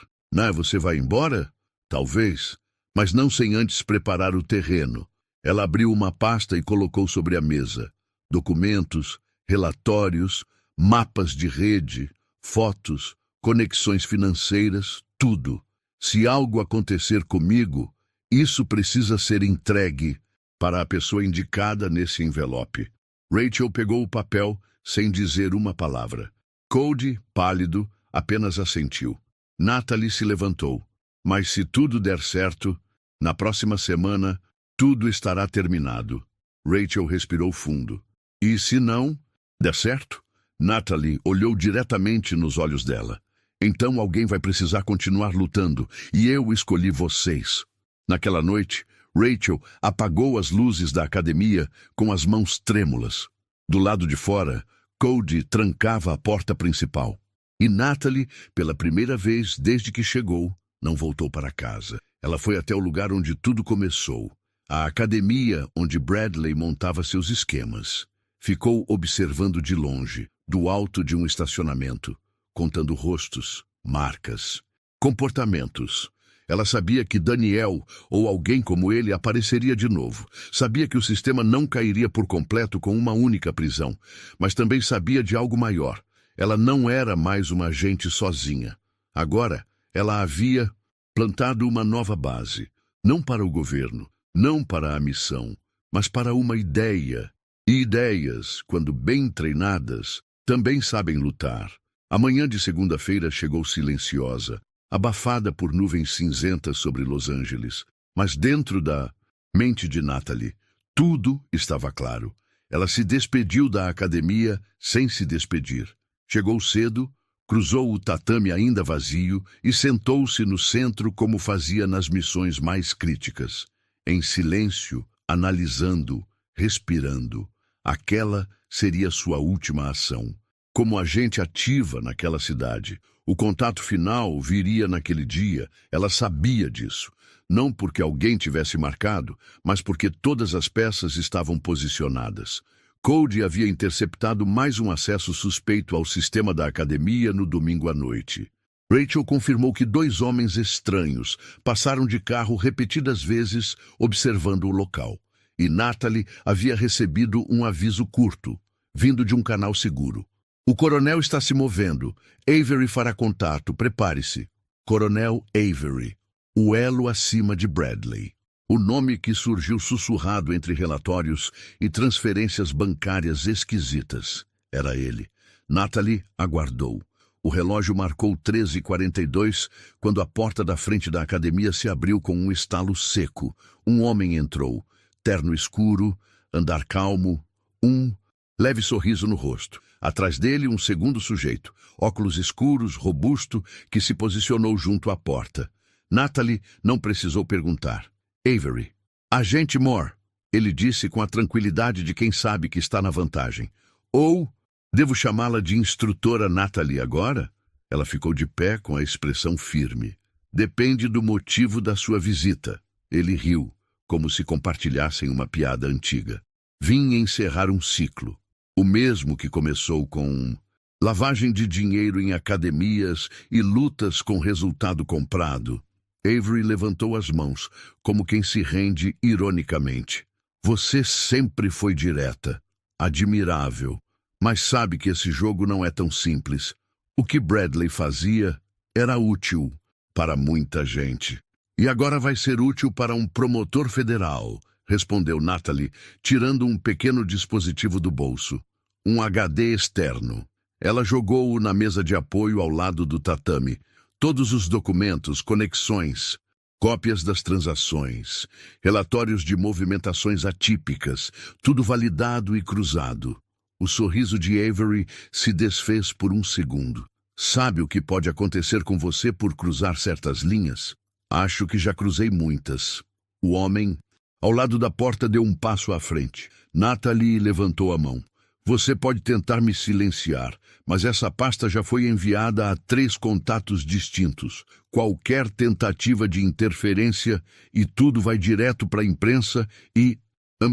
Você vai embora? Talvez, mas não sem antes preparar o terreno. Ela abriu uma pasta e colocou sobre a mesa documentos, relatórios, mapas de rede, fotos, conexões financeiras, tudo. Se algo acontecer comigo, isso precisa ser entregue para a pessoa indicada nesse envelope. Rachel pegou o papel sem dizer uma palavra. Cody, pálido, apenas assentiu. Natalie se levantou. Mas se tudo der certo, na próxima semana, tudo estará terminado. Rachel respirou fundo. E se não der certo? Natalie olhou diretamente nos olhos dela. Então alguém vai precisar continuar lutando, e eu escolhi vocês. Naquela noite, Rachel apagou as luzes da academia com as mãos trêmulas. Do lado de fora, Cody trancava a porta principal. E Natalie, pela primeira vez desde que chegou, não voltou para casa. Ela foi até o lugar onde tudo começou, a academia onde Bradley montava seus esquemas. Ficou observando de longe, do alto de um estacionamento, contando rostos, marcas, comportamentos. Ela sabia que Daniel ou alguém como ele apareceria de novo. Sabia que o sistema não cairia por completo com uma única prisão, mas também sabia de algo maior. Ela não era mais uma agente sozinha. Agora, ela havia plantado uma nova base, não para o governo, não para a missão, mas para uma ideia. E ideias, quando bem treinadas, também sabem lutar. A manhã de segunda-feira chegou silenciosa, abafada por nuvens cinzentas sobre Los Angeles. Mas dentro da mente de Natalie, tudo estava claro. Ela se despediu da academia sem se despedir. Chegou cedo, cruzou o tatame ainda vazio e sentou-se no centro como fazia nas missões mais críticas. Em silêncio, analisando, respirando. Aquela seria sua última ação. Como agente ativa naquela cidade, o contato final viria naquele dia. Ela sabia disso. Não porque alguém tivesse marcado, mas porque todas as peças estavam posicionadas. Cody havia interceptado mais um acesso suspeito ao sistema da academia no domingo à noite. Rachel confirmou que 2 homens estranhos passaram de carro repetidas vezes observando o local. E Natalie havia recebido um aviso curto, vindo de um canal seguro. O coronel está se movendo. Avery fará contato. Prepare-se. Coronel Avery, o elo acima de Bradley. O nome que surgiu sussurrado entre relatórios e transferências bancárias esquisitas. Era ele. Natalie aguardou. O relógio marcou 13h42 quando a porta da frente da academia se abriu com um estalo seco. Um homem entrou. Terno escuro, andar calmo, um leve sorriso no rosto. Atrás dele, um segundo sujeito, óculos escuros, robusto, que se posicionou junto à porta. Natalie não precisou perguntar. Avery. Agente Moore. Ele disse com a tranquilidade de quem sabe que está na vantagem. Ou, devo chamá-la de instrutora Natalie agora? Ela ficou de pé com a expressão firme. Depende do motivo da sua visita. Ele riu, como se compartilhassem uma piada antiga. Vim encerrar um ciclo. O mesmo que começou com lavagem de dinheiro em academias e lutas com resultado comprado. Avery levantou as mãos, como quem se rende ironicamente. Você sempre foi direta. Admirável. Mas sabe que esse jogo não é tão simples. O que Bradley fazia era útil para muita gente. E agora vai ser útil para um promotor federal, respondeu Natalie, tirando um pequeno dispositivo do bolso. Um HD externo. Ela jogou-o na mesa de apoio ao lado do tatame. Todos os documentos, conexões, cópias das transações, relatórios de movimentações atípicas, tudo validado e cruzado. O sorriso de Avery se desfez por um segundo. Sabe o que pode acontecer com você por cruzar certas linhas? Acho que já cruzei muitas. O homem, ao lado da porta, deu um passo à frente. Natalie levantou a mão. Você pode tentar me silenciar, mas essa pasta já foi enviada a 3 contatos distintos. Qualquer tentativa de interferência e tudo vai direto para a imprensa e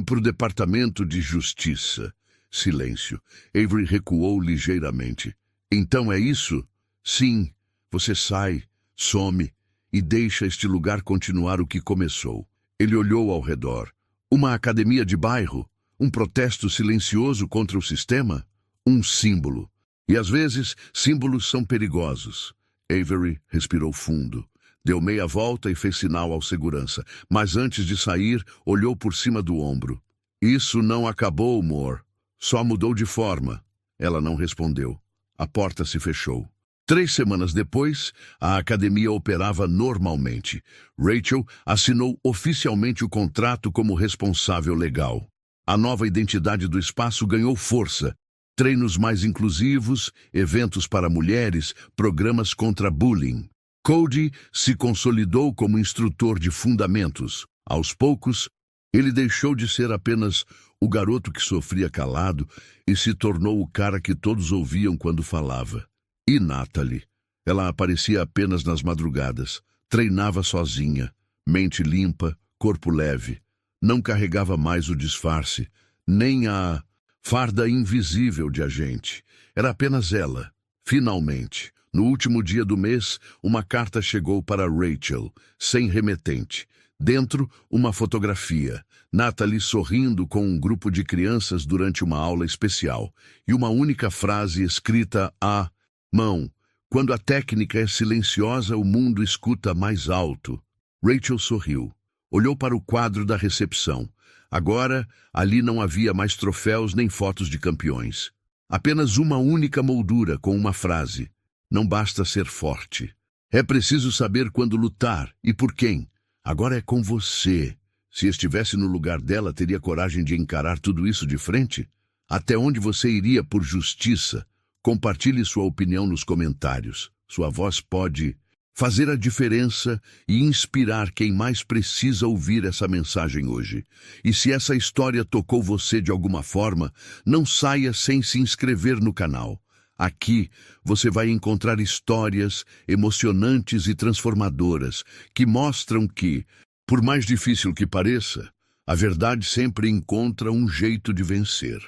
para o Departamento de Justiça. Silêncio. Avery recuou ligeiramente. Então é isso? Sim. Você sai, some e deixa este lugar continuar o que começou. Ele olhou ao redor. Uma academia de bairro? Um protesto silencioso contra o sistema? Um símbolo. E às vezes, símbolos são perigosos. Avery respirou fundo. Deu meia volta e fez sinal ao segurança. Mas antes de sair, olhou por cima do ombro. Isso não acabou, Moore. Só mudou de forma. Ela não respondeu. A porta se fechou. 3 semanas depois, a academia operava normalmente. Rachel assinou oficialmente o contrato como responsável legal. A nova identidade do espaço ganhou força. Treinos mais inclusivos, eventos para mulheres, programas contra bullying. Cody se consolidou como instrutor de fundamentos. Aos poucos, ele deixou de ser apenas o garoto que sofria calado e se tornou o cara que todos ouviam quando falava. E Natalie? Ela aparecia apenas nas madrugadas. Treinava sozinha, mente limpa, corpo leve. Não carregava mais o disfarce, nem a farda invisível de agente. Era apenas ela. Finalmente, no último dia do mês, uma carta chegou para Rachel, sem remetente. Dentro, uma fotografia. Natalie sorrindo com um grupo de crianças durante uma aula especial. E uma única frase escrita à mão. Quando a técnica é silenciosa, o mundo escuta mais alto. Rachel sorriu. Olhou para o quadro da recepção. Agora, ali não havia mais troféus nem fotos de campeões. Apenas uma única moldura com uma frase. Não basta ser forte. É preciso saber quando lutar e por quem. Agora é com você. Se estivesse no lugar dela, teria coragem de encarar tudo isso de frente? Até onde você iria por justiça? Compartilhe sua opinião nos comentários. Sua voz pode fazer a diferença e inspirar quem mais precisa ouvir essa mensagem hoje. E se essa história tocou você de alguma forma, não saia sem se inscrever no canal. Aqui você vai encontrar histórias emocionantes e transformadoras que mostram que, por mais difícil que pareça, a verdade sempre encontra um jeito de vencer.